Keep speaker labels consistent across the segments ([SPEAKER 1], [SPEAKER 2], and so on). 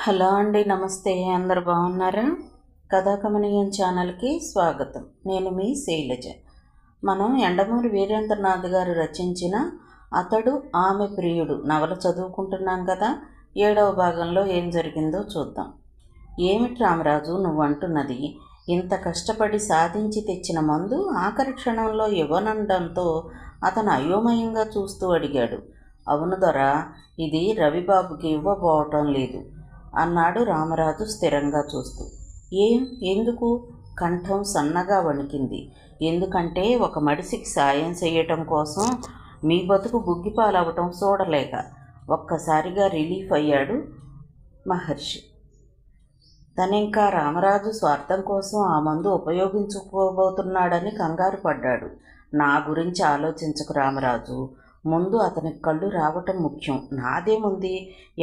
[SPEAKER 1] Hello అండి, నమస్తే. అందరు బాగున్నారా? కథాకమనీయం ఛానల్కి స్వాగతం. నేను మీ శైలజ. మనం యండమూరి వీరేంద్రనాథ్ గారు రచించిన అతడు ఆమె ప్రియుడు నవల చదువుకుంటున్నాం కదా. 7వ భాగంలో ఏం జరిగిందో చూద్దాం. ఏమిటి రామరాజు నువ్వు అంటున్నది? ఇంత కష్టపడి సాధించి తెచ్చిన మందు ఆఖరి క్షణంలో ఇవ్వనండంతో అతను అయోమయంగా చూస్తూ అడిగాడు. అవును దొరా, ఇది రవిబాబుకి ఇవ్వబోవటం లేదు అన్నాడు రామరాజు స్థిరంగా చూస్తూ. ఎందుకు? కంఠం సన్నగా వణికింది. ఎందుకంటే ఒక మడిసికి సాయం చేయటం కోసం మీ బతుకు బుగ్గిపాలవటం చూడలేక. ఒక్కసారిగా రిలీఫ్ అయ్యాడు మహర్షి. తనింకా రామరాజు స్వార్థం కోసం ఆ మందు ఉపయోగించుకోబోతున్నాడని కంగారు పడ్డాడు. నా గురించి ఆలోచించకు రామరాజు, ముందు అతనికి కళ్ళు రావటం ముఖ్యం. నాదేముంది,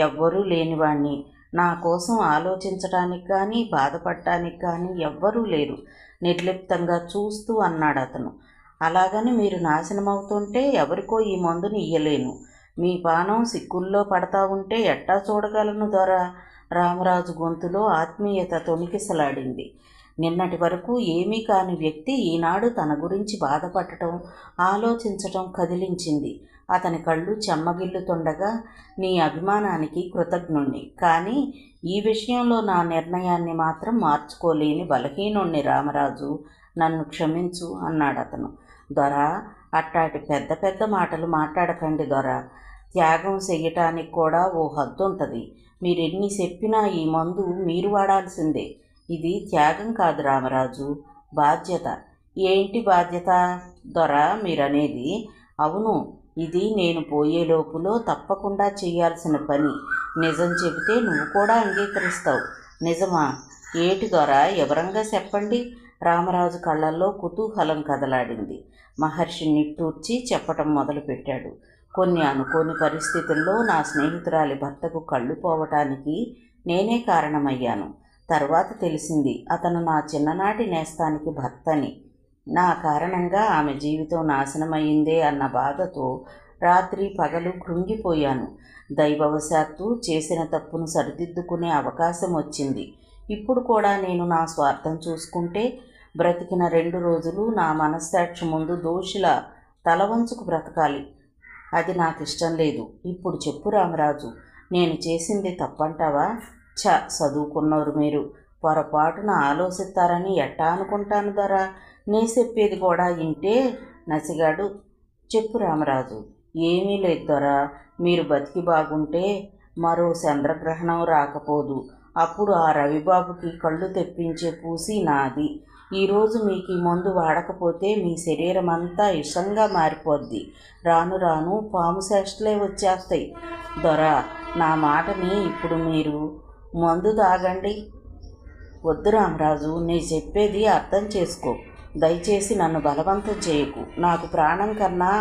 [SPEAKER 1] ఎవ్వరూ లేనివాణ్ణి. నా కోసం ఆలోచించటానికి కానీ బాధపడటానికి కానీ ఎవ్వరూ లేరు నిర్లిప్తంగా చూస్తూ అన్నాడు అతను. అలాగని మీరు నాశనమవుతుంటే ఎవరికో ఈ మందుని ఇయ్యలేను. మీ పానం సిక్కుల్లో పడతా ఉంటే ఎట్టా చూడగలను దొరా? రామరాజు గొంతులో ఆత్మీయత తొణికిసలాడింది. నిన్నటి వరకు ఏమీ కాని వ్యక్తి ఈనాడు తన గురించి బాధపడటం, ఆలోచించటం కదిలించింది. అతని కళ్ళు చెమ్మగిల్లుతుండగా, నీ అభిమానానికి కృతజ్ఞుణ్ణి, కానీ ఈ విషయంలో నా నిర్ణయాన్ని మాత్రం మార్చుకోలేని బలహీనుణ్ణి రామరాజు, నన్ను క్షమించు అన్నాడు అతను. దొరా, అట్టాటి పెద్ద పెద్ద మాటలు మాట్లాడకండి దొరా. త్యాగం చెయ్యటానికి కూడా ఓ హద్దు ఉంటుంది. మీరెన్ని చెప్పినా ఈ మందు మీరు వాడాల్సిందే. ఇది త్యాగం కాదు రామరాజు, బాధ్యత. ఏంటి బాధ్యత దొరా మీరనేది? అవును, ఇది నేను పోయే లోపులో తప్పకుండా చేయాల్సిన పని. నిజం చెబితే నువ్వు కూడా అంగీకరిస్తావు. నిజమా? ఏటి దొరా, వివరంగా చెప్పండి. రామరాజు కళ్ళల్లో కుతూహలం కదలాడింది. మహర్షి నిట్టూర్చి చెప్పటం మొదలుపెట్టాడు. కొన్ని అనుకోని పరిస్థితుల్లో నా స్నేహితురాలి భర్తకు కళ్ళు పోవటానికి నేనే కారణమయ్యాను. తర్వాత తెలిసింది అతను నా చిన్ననాటి నేస్తానికి భర్తని. నా కారణంగా ఆమె జీవితం నాశనమయ్యిందే అన్న బాధతో రాత్రి పగలు కృంగిపోయాను. దైవవశాత్తు చేసిన తప్పును సరిదిద్దుకునే అవకాశం వచ్చింది. ఇప్పుడు కూడా నేను నా స్వార్థం చూసుకుంటే బ్రతికిన 2 రోజులు నా మనస్సాక్షి ముందు దోషిలా తలవంచుకు బ్రతకాలి. అది నాకు ఇష్టం లేదు. ఇప్పుడు చెప్పు రామరాజు, నేను చేసింది తప్పంటావా? చదువుకున్నవారు మీరు పొరపాటున ఆలోచిస్తారని ఎట్టా అనుకుంటాను దొరా. నే చెప్పేది కూడా ఇంటే నసిగాడు. చెప్పు రామరాజు. ఏమీ లేదు దొరా, మీరు బతికి బాగుంటే మరో చంద్రగ్రహణం రాకపోదు. అప్పుడు ఆ రవిబాబుకి కళ్ళు తెప్పించే పూసి నాది. ఈరోజు మీకు ఈ మందు వాడకపోతే మీ శరీరం అంతా ఇషంగా మారిపోద్ది. రాను రాను పాము చేష్టలే వచ్చేస్తాయి. దొరా, నా మాటని ఇప్పుడు మీరు మందు తాగండి. వద్దు రామరాజు, నీ చెప్పేది అర్థం చేసుకో. దయచేసి నన్ను బలవంతం చేయకు. నాకు ప్రాణం కన్నా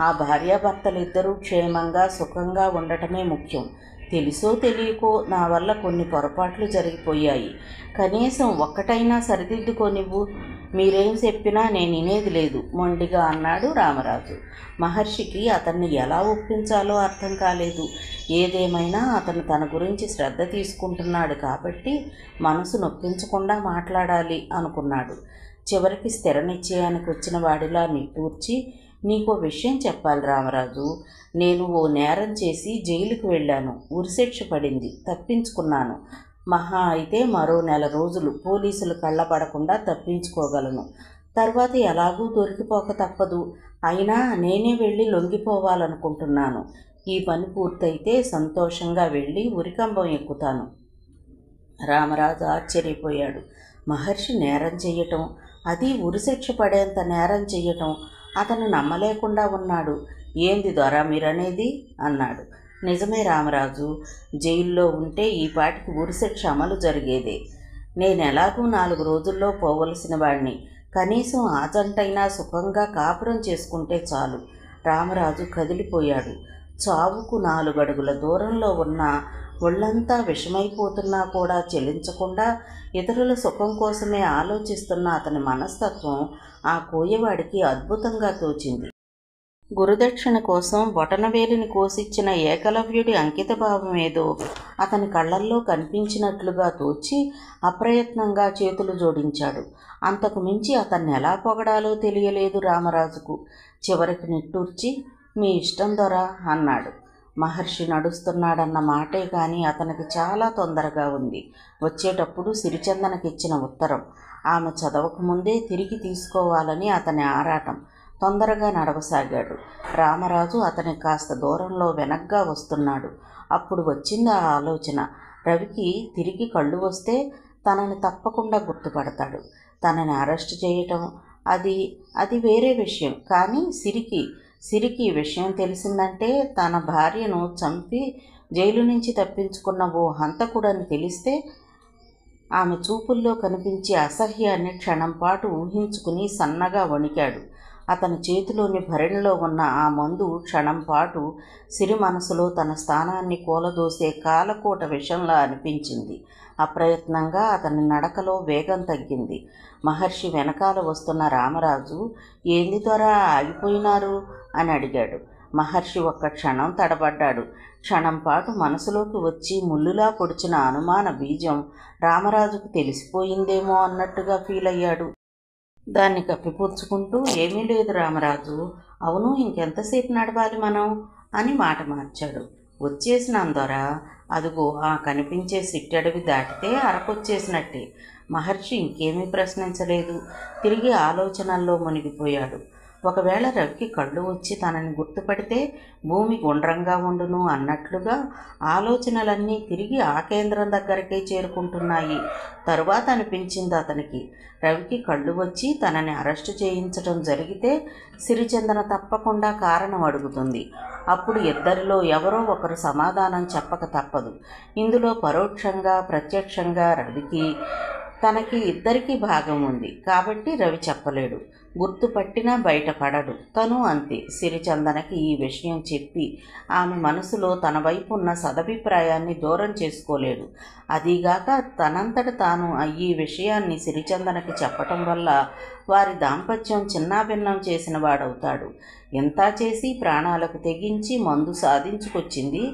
[SPEAKER 1] ఆ భార్యాభర్తలిద్దరూ క్షేమంగా సుఖంగా ఉండటమే ముఖ్యం. తెలుసో తెలియకో నా వల్ల కొన్ని పొరపాట్లు జరిగిపోయాయి. కనీసం ఒక్కటైనా సరిదిద్దుకోనివ్వు. మీరేం చెప్పినా నేను వినేది లేదు మొండిగా అన్నాడు రామరాజు. మహర్షికి అతన్ని ఎలా ఒప్పించాలో అర్థం కాలేదు. ఏదేమైనా అతను తన గురించి శ్రద్ధ తీసుకుంటున్నాడు కాబట్టి మనసు నొప్పించకుండా మాట్లాడాలి అనుకున్నాడు. చివరికి స్థిర నిశ్చయానికి వచ్చిన వాడిలా నిట్టూర్చి, నీకో విషయం చెప్పాలి రామరాజు. నేను ఓ నేరం చేసి జైలుకు వెళ్ళాను. ఉరిశిక్ష పడింది. తప్పించుకున్నాను. మహా అయితే మరో 1 నెల రోజులు పోలీసులు కళ్ళబడకుండా తప్పించుకోగలను. తర్వాత ఎలాగూ దొరికిపోక తప్పదు. అయినా నేనే వెళ్ళి లొంగిపోవాలనుకుంటున్నాను. ఈ పని పూర్తయితే సంతోషంగా వెళ్ళి ఉరికంబం ఎక్కుతాను. రామరాజు ఆశ్చర్యపోయాడు. మహర్షి నేరం చెయ్యటం, అది ఉరిశిక్ష పడేంత నేరం చెయ్యటం అతను నమ్మలేకుండా ఉన్నాడు. ఏంది దొరా మీరనేది అన్నాడు. నిజమే రామరాజు, జైల్లో ఉంటే ఈ పాటికి ఉరిశిక్ష అమలు జరిగేదే. నేనెలాగూ 4 రోజుల్లో పోవలసిన వాడిని. కనీసం ఆ జంటైనా సుఖంగా కాపురం చేసుకుంటే చాలు. రామరాజు కదిలిపోయాడు. చావుకు 4 అడుగుల దూరంలో ఉన్న ఒళ్ళంతా విషమైపోతున్నా కూడా చెలించకుండా ఇతరుల సుఖం కోసమే ఆలోచిస్తున్న అతని మనస్తత్వం ఆ కోయవాడికి అద్భుతంగా తోచింది. గురుదక్షిణ కోసం బొటనవేలిని కోసిచ్చిన ఏకలవ్యుడి అంకితభావం ఏదో అతని కళ్ళల్లో కనిపించినట్లుగా తోచి అప్రయత్నంగా చేతులు జోడించాడు. అంతకు మించి అతన్ని ఎలా పొగడాలో తెలియలేదు రామరాజుకు. చివరికి నిట్టూర్చి, మీ ఇష్టం దొరా అన్నాడు. మహర్షి నడుస్తున్నాడన్న మాటే కానీ అతనికి చాలా తొందరగా ఉంది. వచ్చేటప్పుడు సిరిచందనకిచ్చిన ఉత్తరం ఆమె చదవకముందే తిరిగి తీసుకోవాలని అతని ఆరాటం. తొందరగా నడవసాగాడు. రామరాజు అతని కాస్త దూరంలో వెనగ్గా వస్తున్నాడు. అప్పుడు వచ్చింది ఆ ఆలోచన. రవికి తిరిగి కళ్ళు వస్తే తనని తప్పకుండా గుర్తుపడతాడు. తనని అరెస్ట్ చేయటం అది వేరే విషయం. కానీ సిరికి విషయం తెలిసిందంటే, తన భార్యను చంపి జైలు నుంచి తప్పించుకున్న ఓ హంతకుడని తెలిస్తే, ఆమె చూపుల్లో కనిపించే అసహ్యాన్ని క్షణంపాటు ఊహించుకుని సన్నగా వణికాడు. అతని చేతిలోని భరణిలో ఉన్న ఆ మందు క్షణంపాటు సిరి మనసులో తన స్థానాన్ని కూలదోసే కాలకూట విషంలా అనిపించింది. అప్రయత్నంగా అతని నడకలో వేగం తగ్గింది. మహర్షి వెనకాల వస్తున్న రామరాజు, ఏంది త్వర ఆగిపోయినారు అని అడిగాడు. మహర్షి ఒక్క క్షణం తడబడ్డాడు. క్షణంపాటు మనసులోకి వచ్చి ముల్లులా పొడిచిన అనుమాన బీజం రామరాజుకు తెలిసిపోయిందేమో అన్నట్టుగా ఫీల్ అయ్యాడు. దాన్ని కప్పిపుచ్చుకుంటూ, ఏమీ లేదు రామరాజు, అవును ఇంకెంతసేపు నడవాలి మనం అని మాట మార్చాడు. వచ్చేసినాం దొరా, అదుగో ఆ కనిపించే సిట్టడవి దాటితే అరకొచ్చేసినట్టే. మహర్షి ఇంకేమీ ప్రశ్నించలేదు. తిరిగి ఆలోచనల్లో మునిగిపోయాడు. ఒకవేళ రవికి కళ్ళు వచ్చి తనని గుర్తుపడితే భూమి గుండ్రంగా ఉండును అన్నట్లుగా ఆలోచనలన్నీ తిరిగి ఆ కేంద్రం దగ్గరకే చేరుకుంటున్నాయి. తరువాత అనిపించింది అతనికి, రవికి కళ్ళు వచ్చి తనని అరెస్టు చేయించడం జరిగితే సిరిచందన తప్పకుండా కారణం అడుగుతుంది. అప్పుడు ఇద్దరిలో ఎవరో ఒకరు సమాధానం చెప్పక తప్పదు. ఇందులో పరోక్షంగా ప్రత్యక్షంగా రవికి తనకి ఇద్దరికీ భాగం ఉంది. కాబట్టి రవి చెప్పలేడు. గుర్తుపట్టినా బయటపడడు. తను అంతే. సిరిచందనకి ఈ విషయం చెప్పి ఆమె మనసులో తన వైపు ఉన్న సదభిప్రాయాన్ని దూరం చేసుకోలేడు. అదీగాక తనంతట తాను ఈ విషయాన్ని సిరిచందనకి చెప్పటం వల్ల వారి దాంపత్యం చిన్నాభిన్నం చేసిన వాడవుతాడు. ఎంతా చేసి ప్రాణాలకు తెగించి మందు సాధించుకొచ్చింది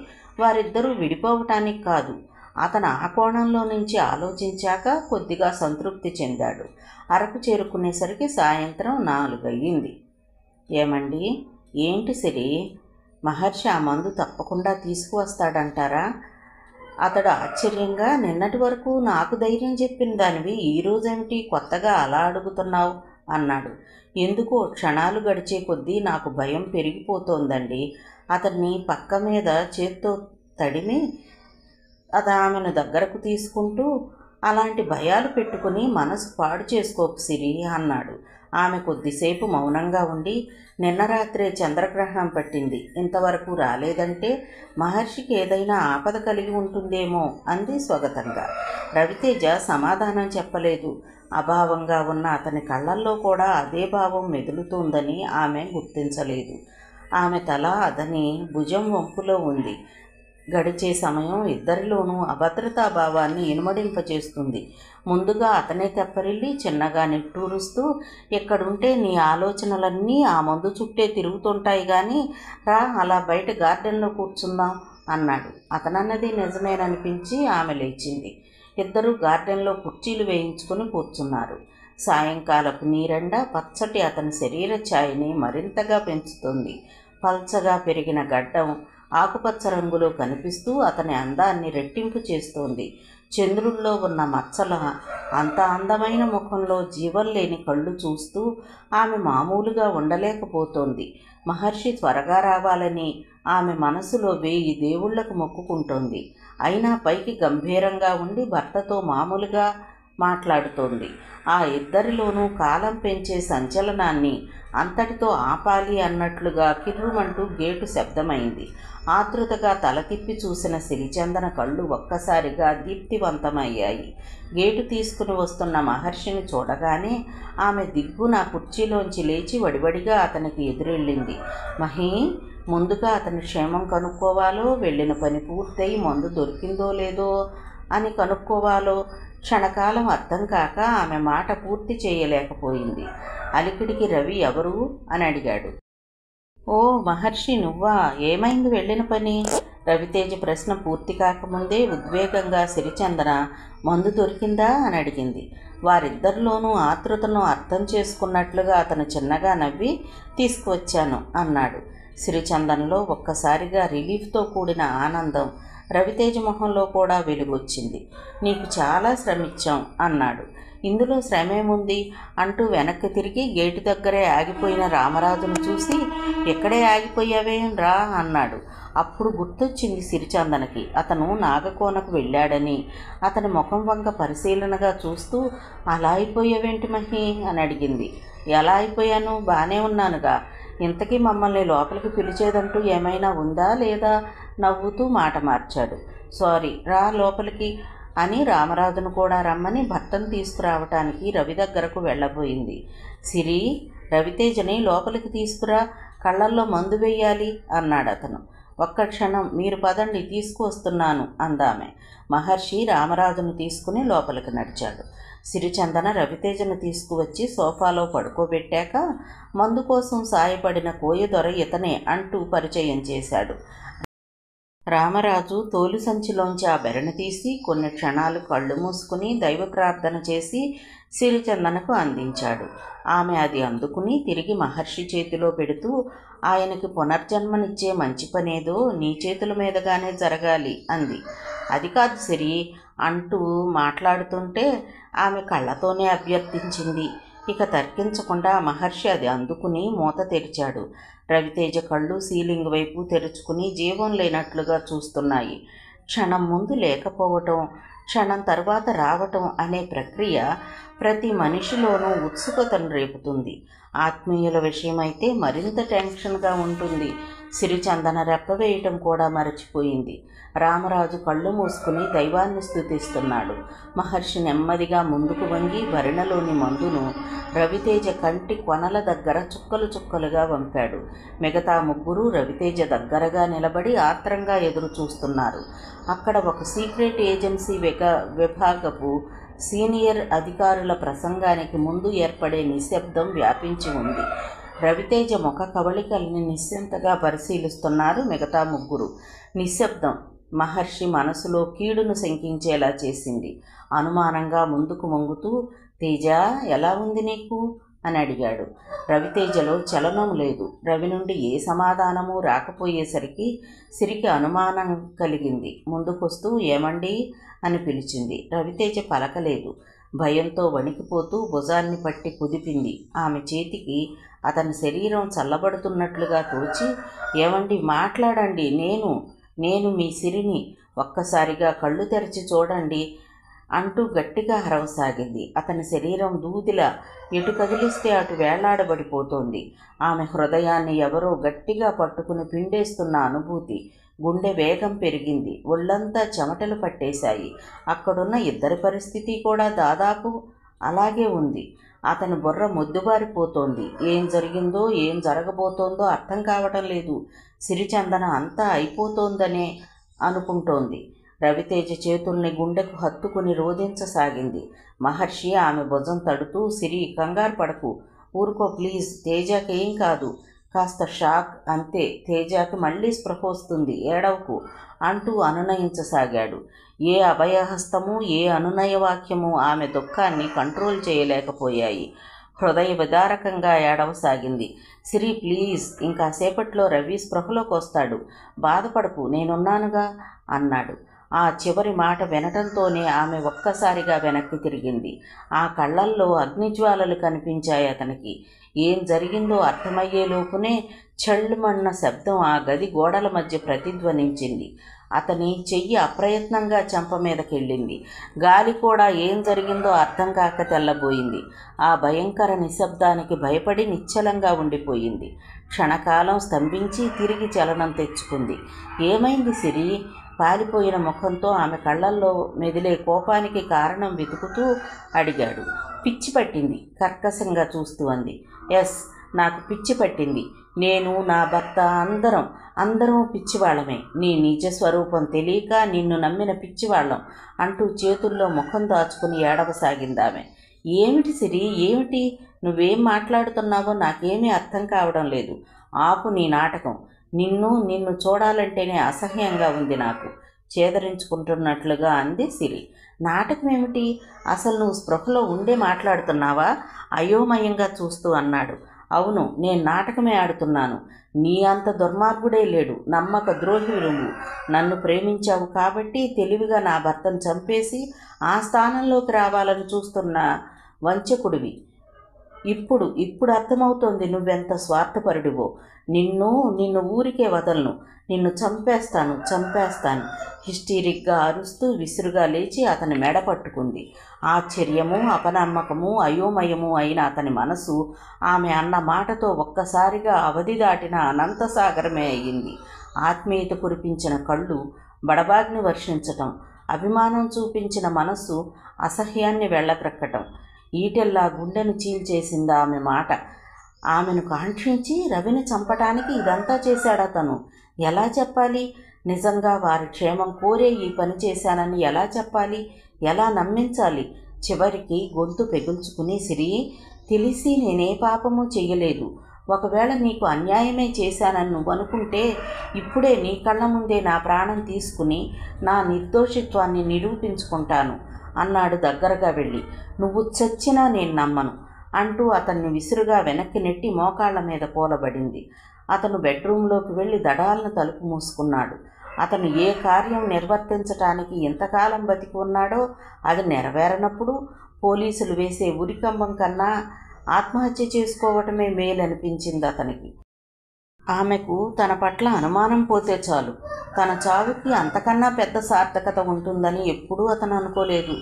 [SPEAKER 1] వారిద్దరూ విడిపోవటానికి కాదు. అతను ఆ కోణంలో నుంచి ఆలోచించాక కొద్దిగా సంతృప్తి చెందాడు. అరకు చేరుకునేసరికి సాయంత్రం 4 అయ్యింది. ఏమండి, ఏంటి సిరి, మహర్షి ఆ మందు తప్పకుండా తీసుకువస్తాడంటారా? అతడు ఆశ్చర్యంగా, నిన్నటి వరకు నాకు ధైర్యం చెప్పిన దానివి ఈరోజేమిటి కొత్తగా అలా అడుగుతున్నావు అన్నాడు. ఎందుకో క్షణాలు గడిచే కొద్దీ నాకు భయం పెరిగిపోతోందండి. అతన్ని పక్క మీద చేత్తో తడిమి ఆమెను దగ్గరకు తీసుకుంటూ, అలాంటి భయాలు పెట్టుకుని మనసు పాడు చేసుకోకు సిరి అన్నాడు. ఆమె కొద్దిసేపు మౌనంగా ఉండి, నిన్న రాత్రే చంద్రగ్రహణం పట్టింది, ఇంతవరకు రాలేదంటే మహర్షికి ఏదైనా ఆపద కలిగి ఉంటుందేమో అంది స్వగతంగా. రవితేజ సమాధానం చెప్పలేదు. అభావంగా ఉన్న అతని కళ్ళల్లో కూడా అదే భావం మెదులుతోందని ఆమె గుర్తించలేదు. ఆమె తల అతని భుజం వంపులో ఉంది. గడిచే సమయం ఇద్దరిలోనూ అభద్రతాభావాన్ని ఇనుమడింపచేస్తుంది. ముందుగా అతనే తెప్పరిల్లి చిన్నగా నిట్టూరుస్తూ, ఎక్కడుంటే నీ ఆలోచనలన్నీ ఆ మందు చుట్టే తిరుగుతుంటాయి కానీ రా, అలా బయట గార్డెన్లో కూర్చుందాం అన్నాడు. అతనన్నది నిజమేననిపించి ఆమె లేచింది. ఇద్దరూ గార్డెన్లో కుర్చీలు వేయించుకుని కూర్చున్నారు. సాయంకాలపు నీరెండ పచ్చటి అతని శరీర ఛాయని మరింతగా పెంచుతుంది. పల్చగా పెరిగిన గడ్డం ఆకుపచ్చ రంగులో కనిపిస్తూ అతని అందాన్ని రెట్టింపు చేస్తోంది. చంద్రుల్లో ఉన్న మచ్చల అంత అందమైన ముఖంలో జీవం లేని కళ్ళు చూస్తూ ఆమె మామూలుగా ఉండలేకపోతోంది. మహర్షి త్వరగా రావాలని ఆమె మనసులో 1000 దేవుళ్లకు మొక్కుకుంటోంది. అయినా పైకి గంభీరంగా ఉండి భర్తతో మామూలుగా మాట్లాడుతోంది. ఆ ఇద్దరిలోనూ కాలం పెంచే సంచలనాన్ని అంతటితో ఆపాలి అన్నట్లుగా కిర్రుమంటూ గేటు శబ్దమైంది. ఆతృతగా తల తిప్పి చూసిన సిరిచందన కళ్ళు ఒక్కసారిగా దీప్తివంతమయ్యాయి. గేటు తీసుకుని వస్తున్న మహర్షిని చూడగానే ఆమె దిగ్గున కుర్చీలోంచి లేచి వడివడిగా అతనికి ఎదురెళ్ళింది. మహీ, ముందుగా అతని క్షేమం కనుక్కోవాలో, వెళ్ళిన పని పూర్తయి మందు దొరికిందో లేదో అని కనుక్కోవాలో క్షణకాలం అర్థం కాక ఆమె మాట పూర్తి చేయలేకపోయింది. అలికిడికి రవి ఎవరు అని అడిగాడు. ఓ మహర్షి నువ్వా? ఏమైంది వెళ్ళిన పని? రవితేజ ప్రశ్న పూర్తి కాకముందే ఉద్వేగంగా సిరిచందన మందు దొరికిందా అని అడిగింది. వారిద్దరిలోనూ ఆతృతను అర్థం చేసుకున్నట్లుగా అతను చిన్నగా నవ్వి తీసుకువచ్చాను అన్నాడు. సిరిచందనలో ఒక్కసారిగా రిలీఫ్తో కూడిన ఆనందం, రవితేజ మొహంలో కూడా వెలుగొచ్చింది. నీకు చాలా శ్రమించాం అన్నాడు. ఇందులో శ్రమేముంది అంటూ వెనక్కి తిరిగి గేటు దగ్గరే ఆగిపోయిన రామరాజును చూసి, ఎక్కడే ఆగిపోయావేం రా అన్నాడు. అప్పుడు గుర్తొచ్చింది సిరిచందనకి అతను నాగకోనకు వెళ్ళాడని. అతని ముఖం వంక పరిశీలనగా చూస్తూ, అలా అయిపోయావేంటి మహి అని అడిగింది. ఎలా అయిపోయాను? బాగానే ఉన్నానుగా. ఇంతకీ మమ్మల్ని లోపలికి పిలిచేదంటూ ఏమైనా ఉందా లేదా? నవ్వుతూ మాట మార్చాడు. సారీ, రా లోపలికి అని రామరాజును కూడా రమ్మని భర్తను తీసుకురావటానికి రవి దగ్గరకు వెళ్ళబోయింది. సిరి, రవితేజని లోపలికి తీసుకురా, కళ్ళల్లో మందు వెయ్యాలి అన్నాడు అతను. ఒక్క క్షణం, మీరు పదండి తీసుకువస్తున్నాను అందామె. మహర్షి రామరాజును తీసుకుని లోపలికి నడిచాడు. సిరిచందన రవితేజను తీసుకువచ్చి సోఫాలో పడుకోబెట్టాక, మందు కోసం సాయపడిన కోయదొర ఇతనే అంటూ పరిచయం చేశాడు. రామరాజు తోలు సంచిలోంచి ఆ బెరణ తీసి కొన్ని క్షణాలు కళ్ళు మూసుకుని దైవ ప్రార్థన చేసి సిరిచందనకు అందించాడు. ఆమె అది అందుకుని తిరిగి మహర్షి చేతిలో పెడుతూ, ఆయనకి పునర్జన్మనిచ్చే మంచి పనేదో నీ చేతుల మీదగానే జరగాలి అంది. అది కాదు సిరి అంటూ మాట్లాడుతుంటే ఆమె కళ్ళతోనే అభ్యర్థించింది. ఇక తర్కించకుండా మహర్షి అది అందుకుని మూత తెరిచాడు. రవితేజ కళ్ళు సీలింగ్ వైపు తెరుచుకుని జీవం లేనట్లుగా చూస్తున్నాయి. క్షణం ముందు లేకపోవటం, క్షణం తర్వాత రావటం అనే ప్రక్రియ ప్రతి మనిషిలోనూ ఉత్సుకతను రేపుతుంది. ఆత్మీయుల విషయమైతే మరింత టెన్షన్గా ఉంటుంది. సిరిచందన రెప్పవేయటం కూడా మరచిపోయింది. రామరాజు కళ్ళు మూసుకుని దైవాన్ని స్తుతిస్తున్నాడు. మహర్షి నెమ్మదిగా ముందుకు వంగి భరిణలోని మందును రవితేజ కంటి కొనల దగ్గర చుక్కలు చుక్కలుగా వంపాడు. మిగతా ముగ్గురు రవితేజ దగ్గరగా నిలబడి ఆత్రంగా ఎదురు చూస్తున్నారు. అక్కడ ఒక సీక్రెట్ ఏజెన్సీ విభాగపు సీనియర్ అధికారుల ప్రసంగానికి ముందు ఏర్పడే నిశ్శబ్దం వ్యాపించి ఉంది. రవితేజ ముఖ కవళికల్ని నిశ్చింతగా పరిశీలిస్తున్నారు మిగతా ముగ్గురు. నిశ్శబ్దం మహర్షి మనసులో కీడును శంకించేలా చేసింది. అనుమానంగా ముందుకు మొంగుతూ, తేజ ఎలా ఉంది నీకు అని అడిగాడు. రవితేజలో చలనం లేదు. రవి నుండి ఏ సమాధానము రాకపోయేసరికి సిరికి అనుమానం కలిగింది. ముందుకొస్తూ ఏమండి అని పిలిచింది. రవితేజ పలకలేదు. భయంతో వణికిపోతూ భుజాన్ని పట్టి కుదిపింది. ఆమె చేతికి అతని శరీరం చల్లబడుతున్నట్లుగా తోచి, ఏమండి మాట్లాడండి, నేను మీ సిరిని, ఒక్కసారిగా కళ్ళు తెరిచి చూడండి అంటూ గట్టిగా అరవసాగింది. అతని శరీరం దూదిలా ఎటు కదిలిస్తే అటు వేలాడబడిపోతోంది. ఆమె హృదయాన్ని ఎవరో గట్టిగా పట్టుకుని పిండేస్తున్న అనుభూతి. గుండె వేగం పెరిగింది. ఒళ్ళంతా చెమటలు పట్టేశాయి. అక్కడున్న ఇద్దరి పరిస్థితి కూడా దాదాపు అలాగే ఉంది. అతని బుర్ర మొద్దుబారిపోతోంది. ఏం జరిగిందో ఏం జరగబోతోందో అర్థం కావటం లేదు. సిరిచందన అంతా అయిపోతోందనే అనుకుంటోంది. రవితేజ చేతుల్ని గుండెకు హత్తుకుని రోధించసాగింది. మహర్షి ఆమె భుజం తడుతూ, సిరి కంగారు పడకు, ఊరుకో ప్లీజ్, తేజకి ఏం కాదు, కాస్త షాక్ అంతే, తేజకి మళ్ళీ స్పృహ వస్తుంది, ఏడవకు అంటూ అనునయించసాగాడు. ఏ అభయహస్తము ఏ అనునయ వాక్యము ఆమె దుఃఖాన్ని కంట్రోల్ చేయలేకపోయాయి. హృదయ విదారకంగా ఏడవసాగింది. సిరి ప్లీజ్, ఇంకాసేపట్లో రవి స్పృహలోకి వస్తాడు, బాధపడకు, నేనున్నానుగా అన్నాడు. ఆ చివరి మాట వినటంతోనే ఆమె ఒక్కసారిగా వెనక్కి తిరిగింది. ఆ కళ్ళల్లో అగ్నిజ్వాలలు కనిపించాయి అతనికి. ఏం జరిగిందో అర్థమయ్యేలోపునే చళ్ళుమన్న శబ్దం ఆ గది గోడల మధ్య ప్రతిధ్వనించింది. అతని చెయ్యి అప్రయత్నంగా చెంప మీదకెళ్ళింది. గాలి కూడా ఏం జరిగిందో అర్థం కాక తెల్లబోయింది. ఆ భయంకర నిశ్శబ్దానికి భయపడి నిశ్చలంగా ఉండిపోయింది. క్షణకాలం స్తంభించి తిరిగి చలనం తెచ్చుకుంది. ఏమైంది సిరి? పాలిపోయిన ముఖంతో ఆమె కళ్ళల్లో మెదిలే కోపానికి కారణం వెతుకుతూ అడిగాడు. పిచ్చి పట్టింది కర్కశంగా చూస్తూ అంది. ఎస్, నాకు పిచ్చి పట్టింది. నేను, నా భర్త, అందరం పిచ్చివాళ్ళమే. నీ నిజ స్వరూపం తెలియక నిన్ను నమ్మిన పిచ్చివాళ్ళం అంటూ చేతుల్లో ముఖం దాచుకుని ఏడవసాగిందామె. ఏమిటి సిరి, ఏమిటి? నువ్వేం మాట్లాడుతున్నావో నాకేమీ అర్థం కావడం లేదు. ఆపు నీ నాటకం. నిన్ను చూడాలంటేనే అసహ్యంగా ఉంది నాకు, చేదరించుకుంటున్నట్లుగా అంది సిరి. నాటకం ఏమిటి? అసలు నువ్వు స్పృహలో ఉండే మాట్లాడుతున్నావా? అయోమయంగా చూస్తూ అన్నాడు. అవును, నేను నాటకమే ఆడుతున్నాను. నీ అంత దుర్మార్గుడే లేడు. నమ్మక ద్రోహివి నువ్వు. నన్ను ప్రేమించావు కాబట్టి తెలివిగా నా భర్తను చంపేసి ఆ స్థానంలోకి రావాలని చూస్తున్న వంచకుడివి. ఇప్పుడు అర్థమవుతోంది నువ్వెంత స్వార్థపరుడివో. నిన్ను ఊరికే వదలను. నిన్ను చంపేస్తాను. హిస్టీరిక్గా అరుస్తూ విసురుగా లేచి అతని మెడ పట్టుకుంది. ఆశ్చర్యము, అపనమ్మకము, అయోమయము అయిన అతని మనసు ఆమె అన్న మాటతో ఒక్కసారిగా అవధి దాటిన అనంతసాగరమే అయ్యింది. ఆత్మీయత కురిపించిన కళ్ళు బడబాగ్ని వర్షించటం, అభిమానం చూపించిన మనసు అసహ్యాన్ని వెళ్ళక్రక్కటం. ఈటెల్లా గుండెను చీల్చేసింది ఆమె మాట. ఆమెను కాంక్షించి రవిని చంపటానికి ఇదంతా చేశాడతను. ఎలా చెప్పాలి? నిజంగా వారి క్షేమం కోరే ఈ పని చేశానని ఎలా చెప్పాలి? ఎలా నమ్మించాలి? చివరికి గొంతు పెగుల్చుకుని, సిరి, తెలిసి నేనే పాపము చెయ్యలేదు. ఒకవేళ నీకు అన్యాయమే చేశానని నువ్వు అనుకుంటే ఇప్పుడే నీ కళ్ళ ముందే నా ప్రాణం తీసుకుని నా నిర్దోషిత్వాన్ని నిరూపించుకుంటాను అన్నాడు దగ్గరగా వెళ్ళి. నువ్వు చచ్చినా నేను నమ్మను అంటూ అతన్ని విసురుగా వెనక్కి నెట్టి మోకాళ్ల మీద కూలబడింది. అతను బెడ్రూంలోకి వెళ్ళి దడాలను తలుపు మూసుకున్నాడు. అతను ఏ కార్యం నిర్వర్తించటానికి ఎంతకాలం బతికి ఉన్నాడో అది నెరవేరనప్పుడు పోలీసులు వేసే ఉరికంబం కన్నా ఆత్మహత్య చేసుకోవటమే మేలనిపించింది అతనికి. ఆమెకు తన పట్ల అనుమానం పోతే చాలు. తన చావుకి అంతకన్నా పెద్ద సార్థకత ఉంటుందని ఎప్పుడూ అతను అనుకోలేదు.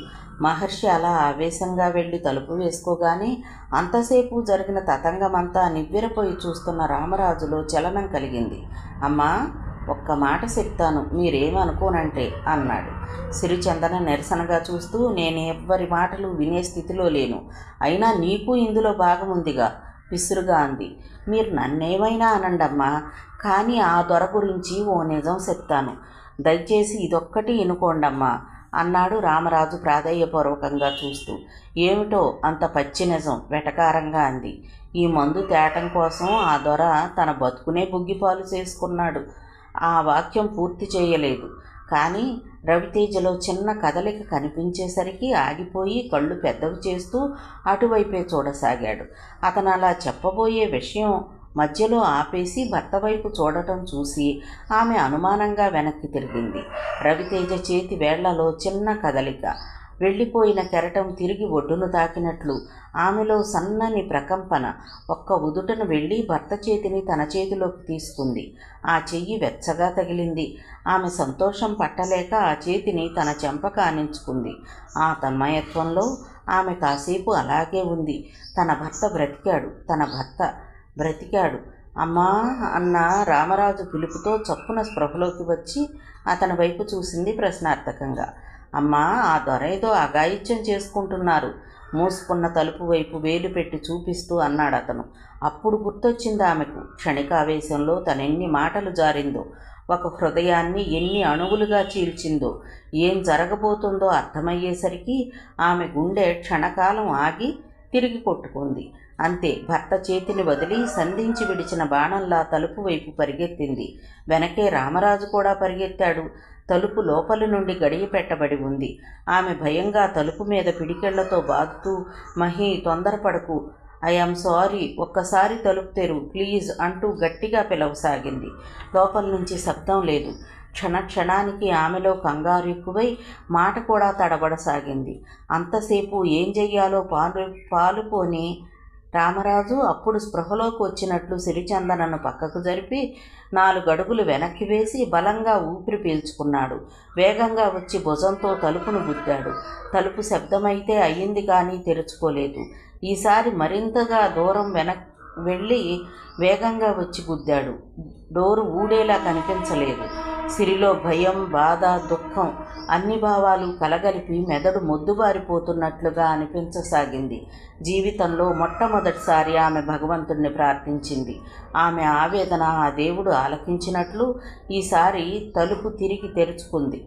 [SPEAKER 1] మహర్షి అలా ఆవేశంగా వెళ్ళి తలుపు వేసుకోగానే అంతసేపు జరిగిన తతంగమంతా నివ్వెరపోయి చూస్తున్న రామరాజులో చలనం కలిగింది. అమ్మా, ఒక్క మాట చెప్తాను, మీరేమనుకోనంటే అన్నాడు. సిరిచందన నిరసనగా చూస్తూ, నేనెవ్వరి మాటలు వినే స్థితిలో లేను. అయినా నీకు ఇందులో భాగముందిగా విసురుగా అంది. మీరు నన్నేమైనా అనండమ్మా, కానీ ఆ దొర గురించి ఓ నిజం చెప్తాను. దయచేసి ఇదొక్కటి ఎనుకోండమ్మా అన్నాడు రామరాజు ప్రాధేయపూర్వకంగా చూస్తూ. ఏమిటో అంత పచ్చి నిజం? వెటకారంగా అంది. ఈ మందు తేటం కోసం ఆ దొర తన బతుకునే బుగ్గిపాలు చేసుకున్నాడు. ఆ వాక్యం పూర్తి చేయలేదు. కానీ రవితేజలో చిన్న కదలిక కనిపించేసరికి ఆగిపోయి కళ్ళు పెద్దవి చేస్తూ అటువైపే చూడసాగాడు. అతను అలా చెప్పబోయే విషయం మధ్యలో ఆపేసి భర్త వైపు చూడటం చూసి ఆమె అనుమానంగా వెనక్కి తిరిగింది. రవితేజ చేతి వేళ్లలో చిన్న కదలిక. వెళ్ళిపోయిన కెరటం తిరిగి ఒడ్డును తాకినట్లు ఆమెలో సన్నని ప్రకంపన. ఒక్క ఉదుటను వెళ్ళి భర్త చేతిని తన చేతిలోకి తీసుకుంది. ఆ చెయ్యి వెచ్చగా తగిలింది. ఆమె సంతోషం పట్టలేక ఆ చేతిని తన చెంపక ఆనించుకుంది. ఆ తన్మయత్వంలో ఆమె కాసేపు అలాగే ఉంది. తన భర్త బ్రతికాడు అమ్మా అన్న రామరాజు పిలుపుతో చప్పున స్పృహలోకి వచ్చి అతని వైపు చూసింది ప్రశ్నార్థకంగా. అమ్మా, ఆ దొర ఏదో అఘాయిత్యం చేసుకుంటున్నారు మూసుకున్న తలుపు వైపు వేలు పెట్టి చూపిస్తూ అన్నాడు అతను. అప్పుడు గుర్తొచ్చింది ఆమెకు. క్షణికావేశంలో తనెన్ని మాటలు జారిందో, ఒక హృదయాన్ని ఎన్ని అణువులుగా చీల్చిందో. ఏం జరగబోతుందో అర్థమయ్యేసరికి ఆమె గుండె క్షణకాలం ఆగి తిరిగి కొట్టుకుంది. అంతే, భర్త చేతిని వదిలి సంధించి విడిచిన బాణంలా తలుపు వైపు పరిగెత్తింది. వెనకే రామరాజు కూడా పరిగెత్తాడు. తలుపు లోపలి నుండి గడియ పెట్టబడి ఉంది. ఆమె భయంగా తలుపు మీద పిడికెళ్లతో బాదుతూ, మహి, తొందరపడకు, ఐఆమ్ సారీ, ఒక్కసారి తలుపు తెరు ప్లీజ్ అంటూ గట్టిగా పిలవసాగింది. లోపల నుంచి శబ్దం లేదు. క్షణానికి ఆమెలో కంగారు ఎక్కువై మాట కూడా తడబడసాగింది. అంతసేపు ఏం చెయ్యాలో పాలుపోని రామరాజు అప్పుడు స్పృహలోకి వచ్చినట్లు సిరిచందనను పక్కకు జరిపి 4 అడుగులు వెనక్కి వేసి బలంగా ఊపిరి పీల్చుకున్నాడు. వేగంగా వచ్చి భుజంతో తలుపును గుద్దాడు. తలుపు శబ్దమైతే అయ్యింది కానీ తెరుచుకోలేదు. ఈసారి మరింతగా దూరం వెళ్ళి వేగంగా వచ్చి గుద్దాడు. డోరు ఊడేలా కనిపించలేదు. సిరిలో భయం, బాధ, దుఃఖం అన్ని భావాలు కలగలిపి మెదడు మొద్దుబారిపోతున్నట్లుగా అనిపించసాగింది. జీవితంలో మొట్టమొదటిసారి ఆమె భగవంతుణ్ణి ప్రార్థించింది. ఆమె ఆవేదన ఆ దేవుడు ఆలకించినట్లు ఈసారి తలుపు తిరిగి తెరుచుకుంది.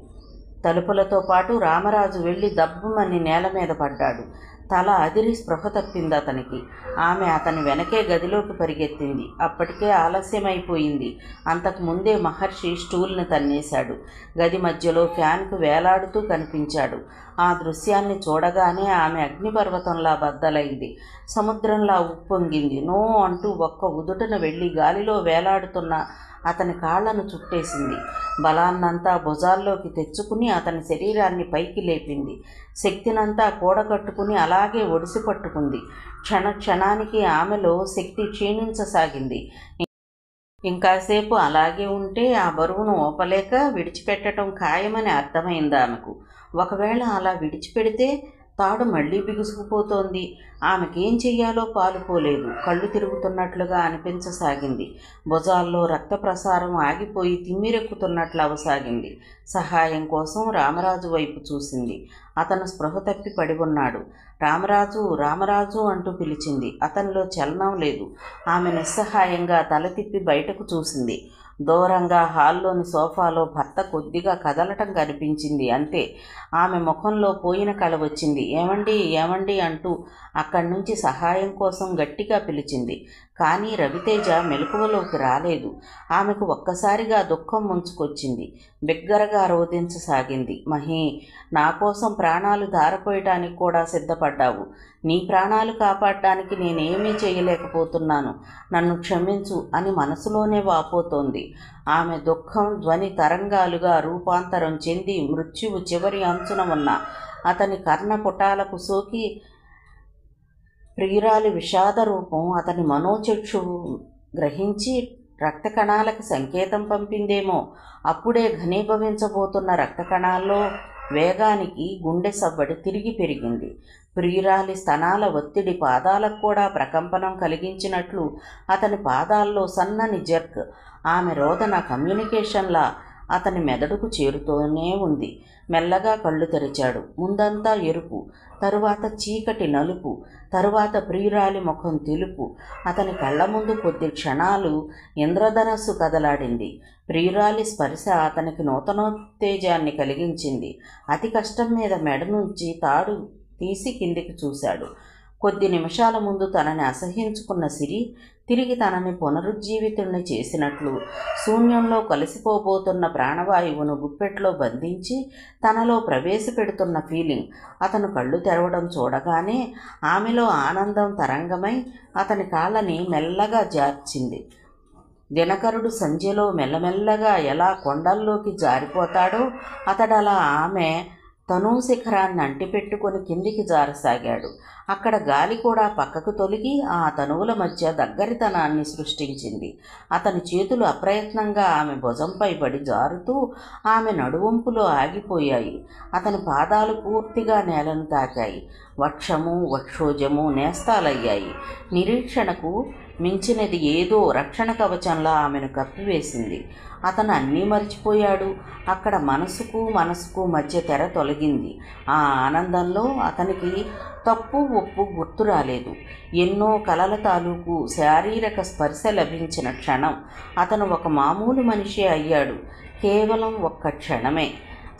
[SPEAKER 1] తలుపులతో పాటు రామరాజు వెళ్ళి దబ్బుమని నేల మీద పడ్డాడు. తల అదిరి స్పృహ తప్పింది అతనికి. ఆమె అతని వెనకే గదిలోకి పరిగెత్తింది. అప్పటికే ఆలస్యమైపోయింది. అంతకుముందే మహర్షి స్టూల్ని తన్నేశాడు. గది మధ్యలో ఫ్యాన్కు వేలాడుతూ కనిపించాడు. ఆ దృశ్యాన్ని చూడగానే ఆమె అగ్నిపర్వతంలా బద్దలైంది. సముద్రంలా ఉప్పొంగింది. నో అంటూ ఒక్క ఉదుటన వెళ్ళి గాలిలో వేలాడుతున్న అతని కాళ్లను చుట్టేసింది. బలాన్నంతా భుజాల్లోకి తెచ్చుకుని అతని శరీరాన్ని పైకి లేపింది. శక్తినంతా కూడగట్టుకుని అలాగే ఒడిసి పట్టుకుంది. క్షణానికి ఆమెలో శక్తి క్షీణించసాగింది. ఇంకాసేపు అలాగే ఉంటే ఆ బరువును ఓపలేక విడిచిపెట్టడం ఖాయమని అర్థమైంది ఆమెకు. ఒకవేళ అలా విడిచిపెడితే తాడు మళ్లీ బిగుసుకుపోతోంది. ఆమెకేం చెయ్యాలో పాలుపోలేదు. కళ్ళు తిరుగుతున్నట్లుగా అనిపించసాగింది. భుజాల్లో రక్త ప్రసారం ఆగిపోయి తిమ్మిరెక్కుతున్నట్లు అవసాగింది. సహాయం కోసం రామరాజు వైపు చూసింది. అతను స్పృహ తప్పి పడి ఉన్నాడు. రామరాజు, రామరాజు అంటూ పిలిచింది. అతనిలో చలనం లేదు. ఆమె నిస్సహాయంగా తల తిప్పి బయటకు చూసింది. దూరంగా హాల్లోని సోఫాలో భర్త కొద్దిగా కదలటం కనిపించింది. అంతే. ఆమె ముఖంలో పోయిన కళ వచ్చింది. ఏమండి, ఏమండి అంటూ అక్కడి నుంచి సహాయం కోసం గట్టిగా పిలిచింది. కానీ రవితేజ మెలకువలోకి రాలేదు. ఆమెకు ఒక్కసారిగా దుఃఖం ముంచుకొచ్చింది. బిగ్గరగా రోదించసాగింది. మహి, నా కోసం ప్రాణాలు ధారపోయటానికి కూడా సిద్ధపడ్డావు. నీ ప్రాణాలు కాపాడటానికి నేనేమీ చేయలేకపోతున్నాను. నన్ను క్షమించు అని మనసులోనే వాపోతోంది. ఆమె దుఃఖం ధ్వని తరంగాలుగా రూపాంతరం చెంది మృత్యువు చివరి అంచున ఉన్న అతని కర్ణపుటాలకు సోకి ప్రియురాలి విషాద రూపం అతని మనోచక్షువు గ్రహించి రక్త కణాలకు సంకేతం పంపిందేమో. అప్పుడే ఘనీభవించబోతున్న రక్త కణాల్లో వేగానికి గుండె సవ్వడి తిరిగి పెరిగింది. ప్రియురాలి స్తనాల ఒత్తిడి పాదాలకు కూడా ప్రకంపనం కలిగించినట్లు అతని పాదాల్లో సన్నని జర్క్. ఆమె రోదన కమ్యూనికేషన్లా అతని మెదడుకు చేరుతూనే ఉంది. మెల్లగా కళ్ళు తెరిచాడు. ముందంతా ఎరుపు, తరువాత చీకటి నలుపు, తరువాత ప్రియురాలి ముఖం తెలుపు. అతని కళ్ళ ముందు కొద్ది క్షణాలు ఇంద్రధనస్సు కదలాడింది. ప్రియురాలి స్పర్శ అతనికి నూతనోత్తేజాన్ని కలిగించింది. అతి కష్టం మీద మెడ నుంచి తాడు తీసి కిందికి చూశాడు. కొద్ది నిమిషాల ముందు తనని అసహ్యించుకున్న సిరి తిరిగి తనని పునరుజ్జీవితుణ్ణి చేసినట్లు శూన్యంలో కలిసిపోబోతున్న ప్రాణవాయువును గుప్పెట్లో బంధించి తనలో ప్రవేశపెడుతున్న ఫీలింగ్. అతను కళ్ళు తెరవడం చూడగానే ఆమెలో ఆనందం తరంగమై అతని కాళ్ళని మెల్లగా జార్చింది. దినకరుడు సంధ్యలో మెల్లమెల్లగా ఎలా కొండల్లోకి జారిపోతాడో అతడలా ఆమె తనూ శిఖరాన్ని అంటిపెట్టుకొని కిందికి జారసాగాడు. అక్కడ గాలి కూడా పక్కకు తొలగి ఆ తనువుల మధ్య దగ్గరితనాన్ని సృష్టించింది. అతని చేతులు అప్రయత్నంగా ఆమె భుజంపై పడి జారుతూ ఆమె నడువంపులో ఆగిపోయాయి. అతని పాదాలు పూర్తిగా నేలను తాకాయి. వక్షము, వక్షోజము నేస్తాలయ్యాయి. నిరీక్షణకు మించినది ఏదో రక్షణ కవచంలా ఆమెను కప్పివేసింది. అతను అన్నీ మరిచిపోయాడు. అక్కడ మనసుకు మధ్య తెర తొలగింది. ఆ ఆనందంలో అతనికి తప్పు ఒప్పు గుర్తు రాలేదు. ఎన్నో కలల తాలూకు శారీరక స్పర్శ లభించిన క్షణం అతను ఒక మామూలు మనిషి అయ్యాడు. కేవలం ఒక్క క్షణమే.